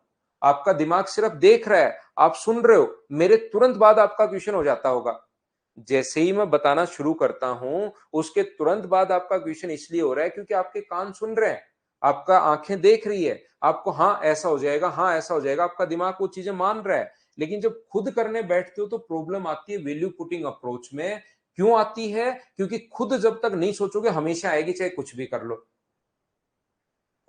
आपका दिमाग सिर्फ देख रहा है, आप सुन रहे हो, मेरे तुरंत बाद आपका क्वेश्चन हो जाता होगा। जैसे ही मैं बताना शुरू करता हूं उसके तुरंत बाद आपका क्वेश्चन इसलिए हो रहा है क्योंकि आपके कान सुन रहे हैं, आपका आंखें देख रही है, आपको हाँ ऐसा हो जाएगा, हाँ ऐसा हो जाएगा, आपका दिमाग वो चीजें मान रहा है। लेकिन जब खुद करने बैठते हो तो प्रॉब्लम आती है वैल्यू पुटिंग अप्रोच में। क्यों आती है? क्योंकि खुद जब तक नहीं सोचोगे हमेशा आएगी, चाहे कुछ भी कर लो।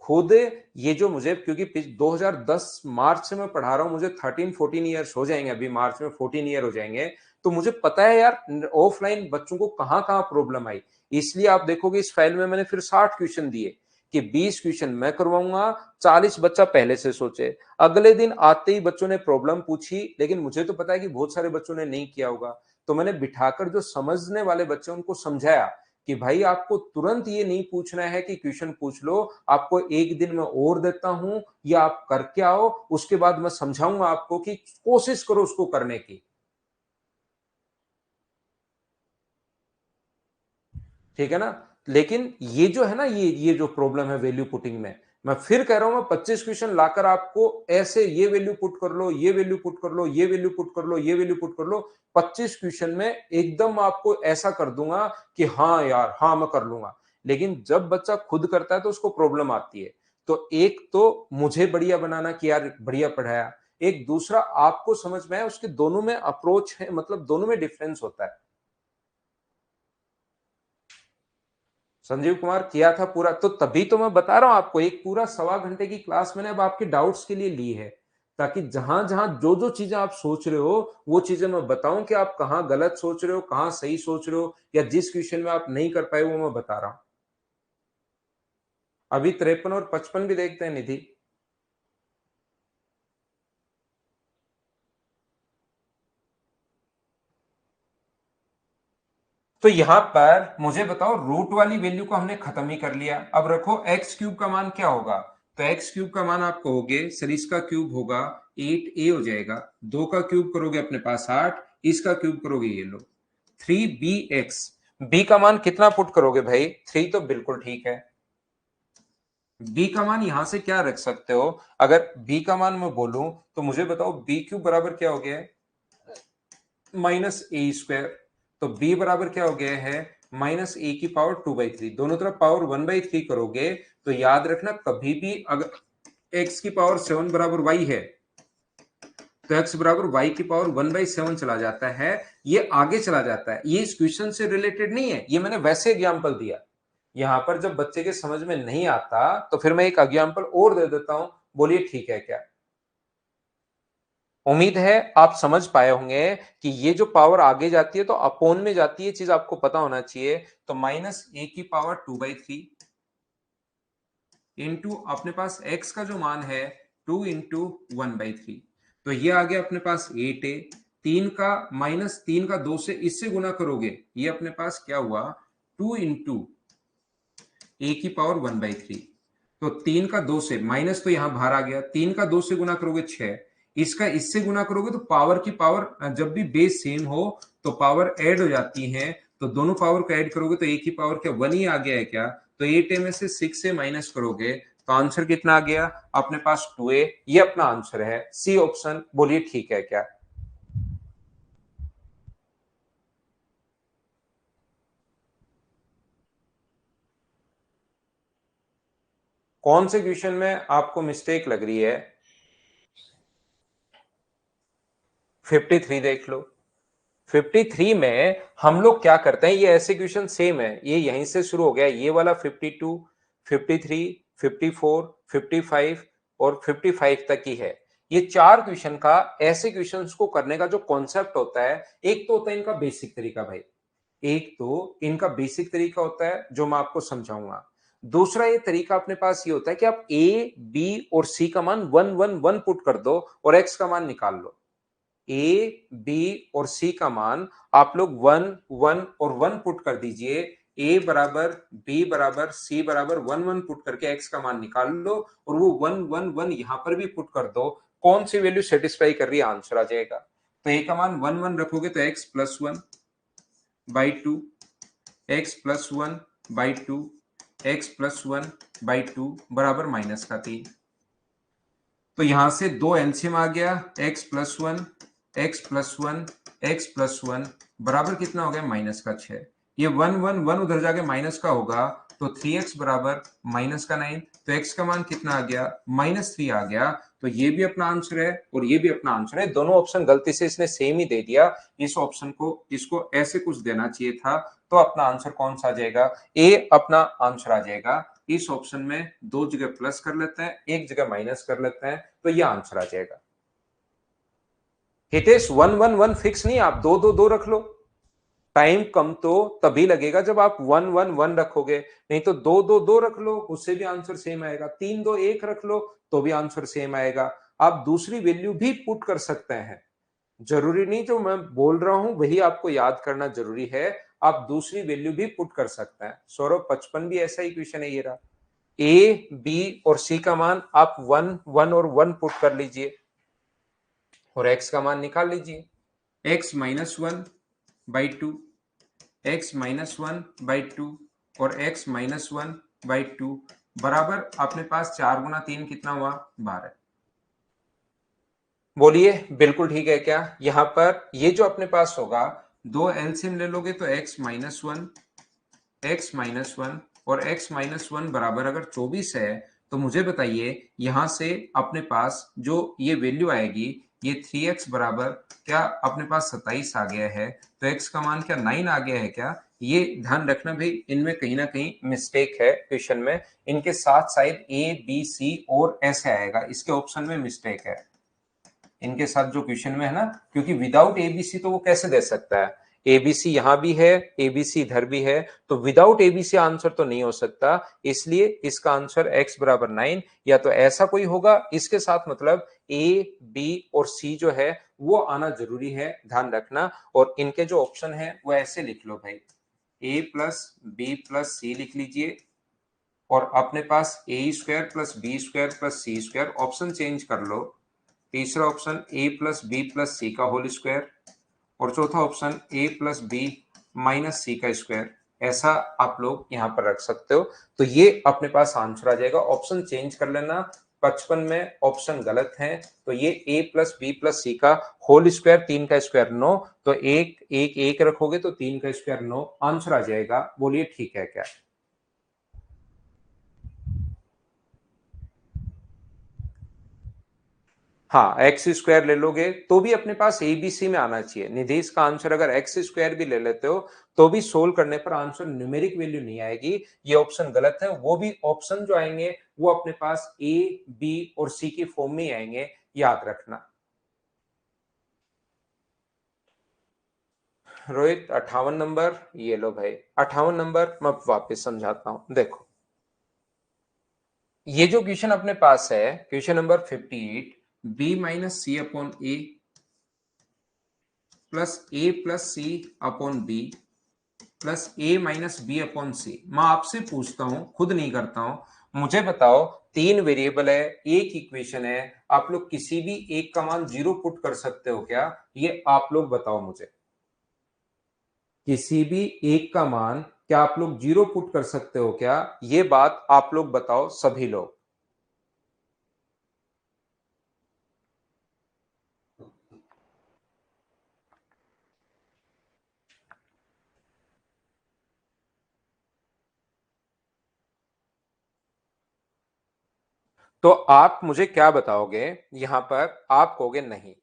खुद ये जो मुझे, क्योंकि 2010 मार्च से मैं पढ़ा रहा हूं, मुझे 13-14 ईयर्स हो जाएंगे, अभी मार्च में 14 ईयर हो जाएंगे, तो मुझे पता है यार ऑफलाइन बच्चों को कहां कहां प्रॉब्लम आई। इसलिए आप देखोगे इस फाइल में मैंने फिर 60 क्वेश्चन दिए कि 20 क्वेश्चन मैं करवाऊंगा, 40 बच्चा पहले से सोचे। अगले दिन आते ही बच्चों ने प्रॉब्लम पूछी, लेकिन मुझे तो पता है कि बहुत सारे बच्चों ने नहीं किया होगा, तो मैंने बिठाकर जो समझने वाले बच्चे उनको समझाया कि भाई आपको तुरंत ये नहीं पूछना है कि क्वेश्चन पूछ लो, आपको एक दिन में और देता हूं, या आप करके आओ, उसके बाद मैं समझाऊंगा आपको कि कोशिश करो उसको करने की। ठीक है ना? लेकिन ये जो है ना, ये जो प्रॉब्लम है वैल्यू पुटिंग में, मैं फिर कह रहा हूं, मैं 25 क्वेश्चन लाकर आपको ऐसे ये वैल्यू पुट कर लो, ये वैल्यू पुट कर लो, ये वैल्यू पुट कर लो, ये वैल्यू पुट कर लो, 25 क्वेश्चन में एकदम आपको ऐसा कर दूंगा कि हाँ यार, हाँ मैं कर लूंगा। लेकिन जब बच्चा खुद करता है तो उसको प्रॉब्लम आती है। तो एक तो मुझे बढ़िया बनाना कि यार बढ़िया पढ़ाया, एक दूसरा आपको समझ में आया, उसके दोनों में अप्रोच है, मतलब दोनों में डिफरेंस होता है। संजीव कुमार किया था पूरा, तो तभी तो मैं बता रहा हूं आपको, एक पूरा 1.25 घंटे की क्लास मैंने अब आपके डाउट्स के लिए ली है, ताकि जहां जहां जो जो चीजें आप सोच रहे हो वो चीजें मैं बताऊं कि आप कहां गलत सोच रहे हो, कहां सही सोच रहे हो, या जिस क्वेश्चन में आप नहीं कर पाए वो मैं बता रहा हूं। अभी 53 और 55 भी देखते हैं निधि। तो यहां पर मुझे बताओ, रूट वाली वैल्यू को हमने खत्म ही कर लिया, अब रखो एक्स क्यूब का मान क्या होगा। तो एक्स क्यूब का मान आप कहोगे सर इसका क्यूब होगा 8a हो जाएगा, दो का क्यूब करोगे अपने पास 8, इसका क्यूब करोगे ये लो 3bx, बी का मान कितना पुट करोगे भाई? 3 तो बिल्कुल ठीक है। बी का मान यहां से क्या रख सकते हो? अगर बी का मान मैं बोलूं तो मुझे बताओ बी क्यूब बराबर क्या हो गया है? माइनस ए स्क्वायर। तो बी बराबर क्या हो गया है? माइनस ए की पावर 2/3। दोनों तरफ पावर 1/3 करोगे तो याद रखना कभी भी अगर एक्स की पावर 7 बराबर वाई है तो एक्स बराबर वाई की पावर 1/7 चला जाता है। ये आगे चला जाता है, ये इस क्वेश्चन से रिलेटेड नहीं है, ये मैंने वैसे एग्जाम्पल दिया। यहां पर जब बच्चे के समझ में नहीं आता तो फिर मैं एक एग्जाम्पल और दे देता हूं, बोलिए ठीक है क्या? उम्मीद है आप समझ पाए होंगे कि ये जो पावर आगे जाती है तो अपोन में जाती है, चीज आपको पता होना चाहिए। तो माइनस ए की पावर 2/3 इंटू अपने पास x का जो मान है 2 इंटू 1/3। तो ये आ गया अपने पास 8a। 3 का माइनस 3 का 2 से इससे गुना करोगे, ये अपने पास क्या हुआ? 2 इंटू ए की पावर 1/3। तो 3 का 2 से माइनस तो यहां बाहर आ गया, 3 का 2 से गुना करोगे 6, इसका इससे गुना करोगे तो पावर की पावर जब भी बेस सेम हो तो पावर ऐड हो जाती है। तो दोनों पावर को ऐड करोगे तो ए की पावर क्या 1 ही आ गया है क्या? तो 8a में से 6 से माइनस करोगे तो आंसर कितना आ गया अपने पास? 2a। ये अपना आंसर है, सी ऑप्शन। बोलिए ठीक है क्या? कौन से क्वेश्चन में आपको मिस्टेक लग रही है? 53 देख लो। 53 में हम लोग क्या करते हैं, ये ऐसे क्वेश्चन सेम है, ये यहीं से शुरू हो गया, ये वाला 52, 53, 54, 55 और 55 तक ही है। ये चार क्वेश्चन का ऐसे क्वेश्चंस को करने का जो कॉन्सेप्ट होता है, एक तो होता है इनका बेसिक तरीका भाई, एक तो इनका बेसिक तरीका होता है जो मैं आपको समझाऊंगा। दूसरा ये तरीका अपने पास ये होता है कि आप ए बी और सी का मान 1 1 1 पुट कर दो और एक्स का मान निकाल लो। ए बी और सी का मान आप लोग 1 1 और 1 पुट कर दीजिए। ए बराबर बी बराबर सी बराबर 1 1 पुट करके एक्स का मान निकाल लो और वो 1 1 1 यहां पर भी पुट कर दो। कौन सी वैल्यू सेटिस्फाई कर रही है, आंसर आ जाएगा। तो ए का मान 1 1 रखोगे तो x+1/2, x+1/2, x+1/2 बराबर -3। तो यहां से दो एलसीएम आ गया, x+1, x+1, x+1 बराबर कितना हो गया? -6। ये 1 1 1 उधर जाके माइनस का होगा तो 3x बराबर -9। तो x का मान कितना आ गया? -3 आ गया। तो ये भी अपना आंसर है और ये भी अपना आंसर है। दोनों ऑप्शन गलती से इसने सेम ही दे दिया, इस ऑप्शन को इसको ऐसे कुछ देना चाहिए था। तो अपना आंसर कौन सा आ जाएगा? ए अपना आंसर आ जाएगा। इस ऑप्शन में दो जगह प्लस कर लेते हैं, एक जगह माइनस कर लेते हैं, तो ये आंसर आ जाएगा। हितेश 1 1 1 फिक्स नहीं, आप 2 2 2 रख लो। टाइम कम तो तभी लगेगा जब आप 1 1 1 रखोगे, नहीं तो 2 2 2 रख लो, उससे भी आंसर सेम आएगा। 3 2 1 रख लो तो भी आंसर सेम आएगा। आप दूसरी वैल्यू भी पुट कर सकते हैं, जरूरी नहीं जो मैं बोल रहा हूं वही आपको याद करना जरूरी है। आप दूसरी वैल्यू भी पुट कर सकते हैं। सौरभ 55 भी ऐसा ही क्वेश्चन है, ये रहा। ए बी और सी का मान आप 1 1 और 1 पुट कर लीजिए और एक्स का मान निकाल लीजिए। x-1/2, x-1/2 और x-1/2 बराबर अपने पास 4 गुना 3 कितना हुआ? 12। बोलिए बिल्कुल ठीक है क्या? यहां पर ये जो अपने पास होगा, दो एलसीएम ले लोगे तो x-1, x-1 और x-1 बराबर अगर 24 है तो मुझे बताइए यहां से अपने पास जो ये वैल्यू आएगी, ये 3x बराबर क्या अपने पास 27 आ गया है। तो x का मान क्या 9 आ गया है क्या? ये ध्यान रखना भाई, इनमें कहीं ना कहीं मिस्टेक है क्वेश्चन में। इनके साथ शायद ए बी सी और ऐसे आएगा, इसके ऑप्शन में मिस्टेक है इनके साथ जो क्वेश्चन में है ना, क्योंकि विदाउट एबीसी तो वो कैसे दे सकता है? एबीसी यहां भी है, एबीसी इधर भी है, तो विदाउट एबीसी आंसर तो नहीं हो सकता। इसलिए इसका आंसर x बराबर 9 या तो ऐसा कोई होगा, इसके साथ मतलब ए बी और सी जो है वो आना जरूरी है, ध्यान रखना। और इनके जो ऑप्शन है वो ऐसे लिख लो भाई, a plus B plus C लिख लीजिए और अपने पास a² plus b² plus c², option change कर लो। तीसरा option a plus B plus C का होल स्क्वायर और चौथा option a plus B minus C का स्क्वायर, ऐसा आप लोग यहाँ पर रख सकते हो। तो ये अपने पास आंसर आ जाएगा। ऑप्शन चेंज कर लेना, 55 में ऑप्शन गलत है, तो ये a plus B plus C का होल स्क्वायर, 3 का स्क्वायर 9, तो एक एक एक रखोगे तो 3 का स्क्वायर 9 आंसर आ जाएगा। बोलिए ठीक है क्या? हाँ, एक्स स्क्वायर ले लोगे तो भी अपने पास एबीसी में आना चाहिए। निधेश का आंसर अगर एक्स स्क्वायर भी ले लेते हो तो भी सोल्व करने पर आंसर न्यूमेरिक वैल्यू नहीं आएगी, ये ऑप्शन गलत है। वो भी ऑप्शन जो आएंगे वो अपने पास ए, बी और सी की फॉर्म में ही आएंगे, याद रखना। रोहित 58 नंबर, ये लो भाई 58 नंबर। मैं वापस समझाता हूं, देखो ये जो क्वेश्चन अपने पास है, question number 58, B minus C upon A plus A plus C upon B plus A minus B upon सी। मैं आपसे पूछता हूं, खुद नहीं करता हूं, मुझे बताओ, तीन वेरिएबल है, एक इक्वेशन है, आप लोग किसी भी एक का मान जीरो पुट कर सकते हो क्या? ये आप लोग बताओ मुझे। किसी भी एक का मान क्या आप लोग जीरो पुट कर सकते हो क्या? ये बात आप लोग बताओ सभी लोग। तो आप मुझे क्या बताओगे? यहां पर आप कहोगे नहीं,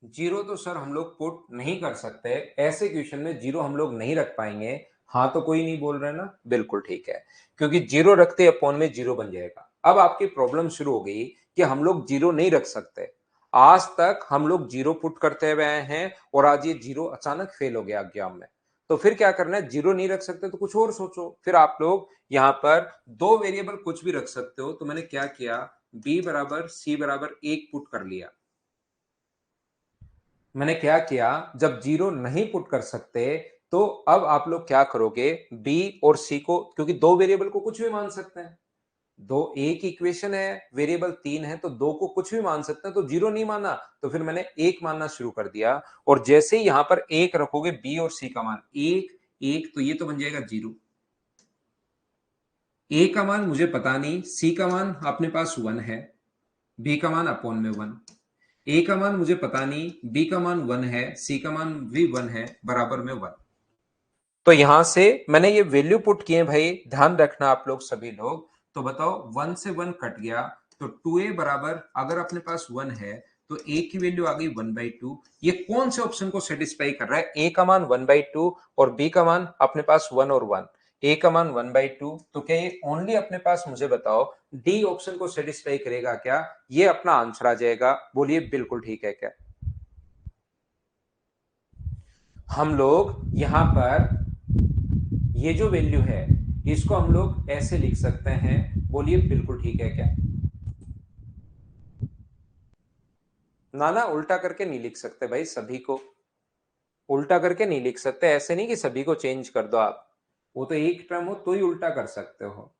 जीरो तो सर हम लोग पुट नहीं कर सकते, ऐसे क्वेश्चन में जीरो हम लोग नहीं रख पाएंगे। हाँ तो कोई नहीं बोल रहे ना, बिल्कुल ठीक है, क्योंकि जीरो रखते अपॉन में जीरो बन जाएगा। अब आपकी प्रॉब्लम शुरू हो गई कि हम लोग जीरो नहीं रख सकते। आज तक हम लोग जीरो पुट करते हुए आए हैं और आज ये जीरो अचानक फेल हो गया एग्जाम में। तो फिर क्या करना है? जीरो नहीं रख सकते तो कुछ और सोचो। फिर आप लोग यहाँ पर दो वेरिएबल कुछ भी रख सकते हो। तो मैंने क्या किया, बी बराबर सी बराबर एक पुट कर लिया। मैंने क्या किया, जब जीरो नहीं पुट कर सकते तो अब आप लोग क्या करोगे, बी और सी को, क्योंकि दो वेरिएबल को कुछ भी मान सकते हैं, दो एक इक्वेशन है, वेरिएबल तीन है, तो दो को कुछ भी मान सकते हैं, तो जीरो नहीं माना तो फिर मैंने एक मानना शुरू कर दिया। और जैसे ही यहां पर एक रखोगे, बी और सी का मान एक एक, तो ये तो बन जाएगा जीरो। ए का मान मुझे पता नहीं, सी का मान अपने पास वन है, बी का मान अपॉन में वन। ए का मान मुझे पता नहीं, बी का मान वन है, सी का मान भी वन है, बराबर में वन। तो यहां से मैंने ये वैल्यू पुट किए भाई, ध्यान रखना आप लोग सभी लोग। तो बताओ, वन से वन कट गया, तो टू ए बराबर, अगर अपने पास वन है तो ए की वैल्यू आ गई वन बाई टू। ये कौन से ऑप्शन को सेटिस्फाई कर रहा है? ए का मान वन बाई टू और बी का मान अपने पास वन और वन, ए का मान वन बाई टू, तो क्या ये ओनली अपने पास, मुझे बताओ, डी ऑप्शन को सेटिस्फाई करेगा क्या? ये अपना आंसर आ जाएगा। बोलिए बिल्कुल ठीक है क्या? हम लोग यहां पर ये जो वैल्यू है इसको हम लोग ऐसे लिख सकते हैं। बोलिए बिल्कुल ठीक है क्या? ना ना, उल्टा करके नहीं लिख सकते भाई, सभी को उल्टा करके नहीं लिख सकते। ऐसे नहीं कि सभी को चेंज कर दो आप, वो तो एक टर्म हो तो ही उल्टा कर सकते हो।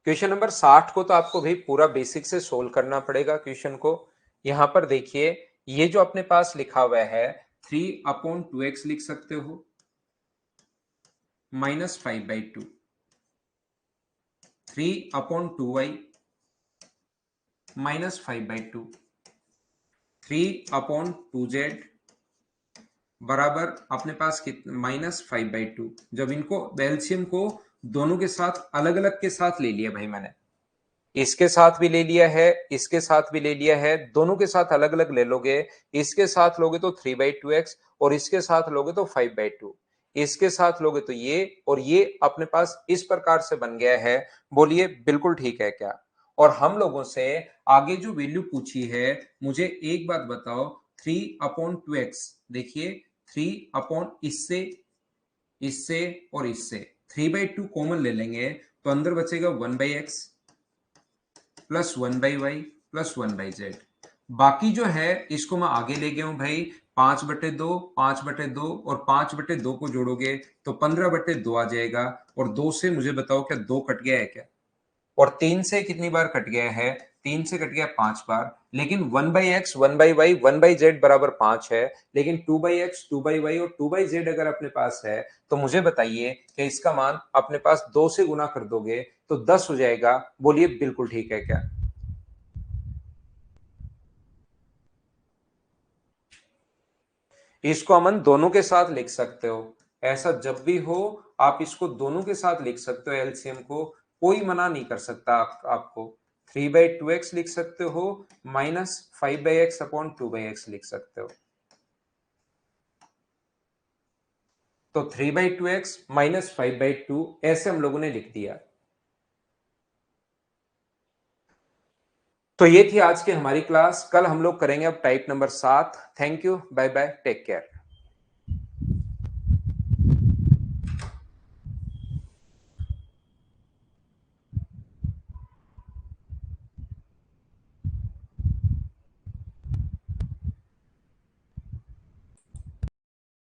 क्वेश्चन नंबर 60 को तो आपको भाई पूरा बेसिक से सोल्व करना पड़ेगा क्वेश्चन को। यहां पर देखिए, ये जो अपने पास लिखा हुआ है, थ्री अपॉन टू एक्स लिख सकते हो, minus five by two, three upon two Y minus five by two, three upon two Z बराबर अपने पास कितना, माइनस फाइव बाई टू। जब इनको एलसीएम को दोनों के साथ अलग अलग के साथ ले लिया भाई मैंने, इसके साथ भी ले लिया है, इसके साथ भी ले लिया है, दोनों के साथ अलग अलग ले लोगे। इसके साथ लोगे तो थ्री बाई टू एक्स, और इसके साथ लोगे तो फाइव बाई टू, इसके साथ लोगे तो ये, और ये अपने पास इस प्रकार से बन गया है। बोलिए बिल्कुल ठीक है क्या? और हम लोगों से आगे जो वैल्यू पूछी है, मुझे एक बात बताओ, थ्री अपॉन टू एक्स, देखिए थ्री अपॉन इससे, इससे और इससे, थ्री बाई टू कॉमन ले लेंगे तो अंदर बचेगा one by X plus one by Y plus one by Z. बाकी जो है इसको मैं आगे ले गया हूं भाई, पांच बटे दो, पांच बटे दो और पांच बटे दो को जोड़ोगे तो 15/2 आ जाएगा। और दो से मुझे बताओ क्या दो कट गया है क्या? और तीन से कितनी बार कट गया है? तीन से कट गया पांच बार, लेकिन 1/x 1/y 1/z बराबर 5 है, लेकिन 2/x 2/y और 2/z अगर अपने पास है तो मुझे बताइए कि इसका मान अपने पास 2 से गुना कर दोगे तो 10 हो जाएगा। बोलिए बिल्कुल ठीक है क्या? इसको अमन दोनों के साथ लिख सकते हो। ऐसा जब भी हो आप इसको दोनों के साथ लिख सकते हो, एलसीएम को कोई मना नहीं कर सकता आपको। 3/2x लिख सकते हो, माइनस 5/x अपॉन 2/x लिख सकते हो। तो 3/2x माइनस 5/2 ऐसे हम लोगों ने लिख दिया। तो ये थी आज की हमारी क्लास। कल हम लोग करेंगे अब type number 7। Thank you, bye bye, take care.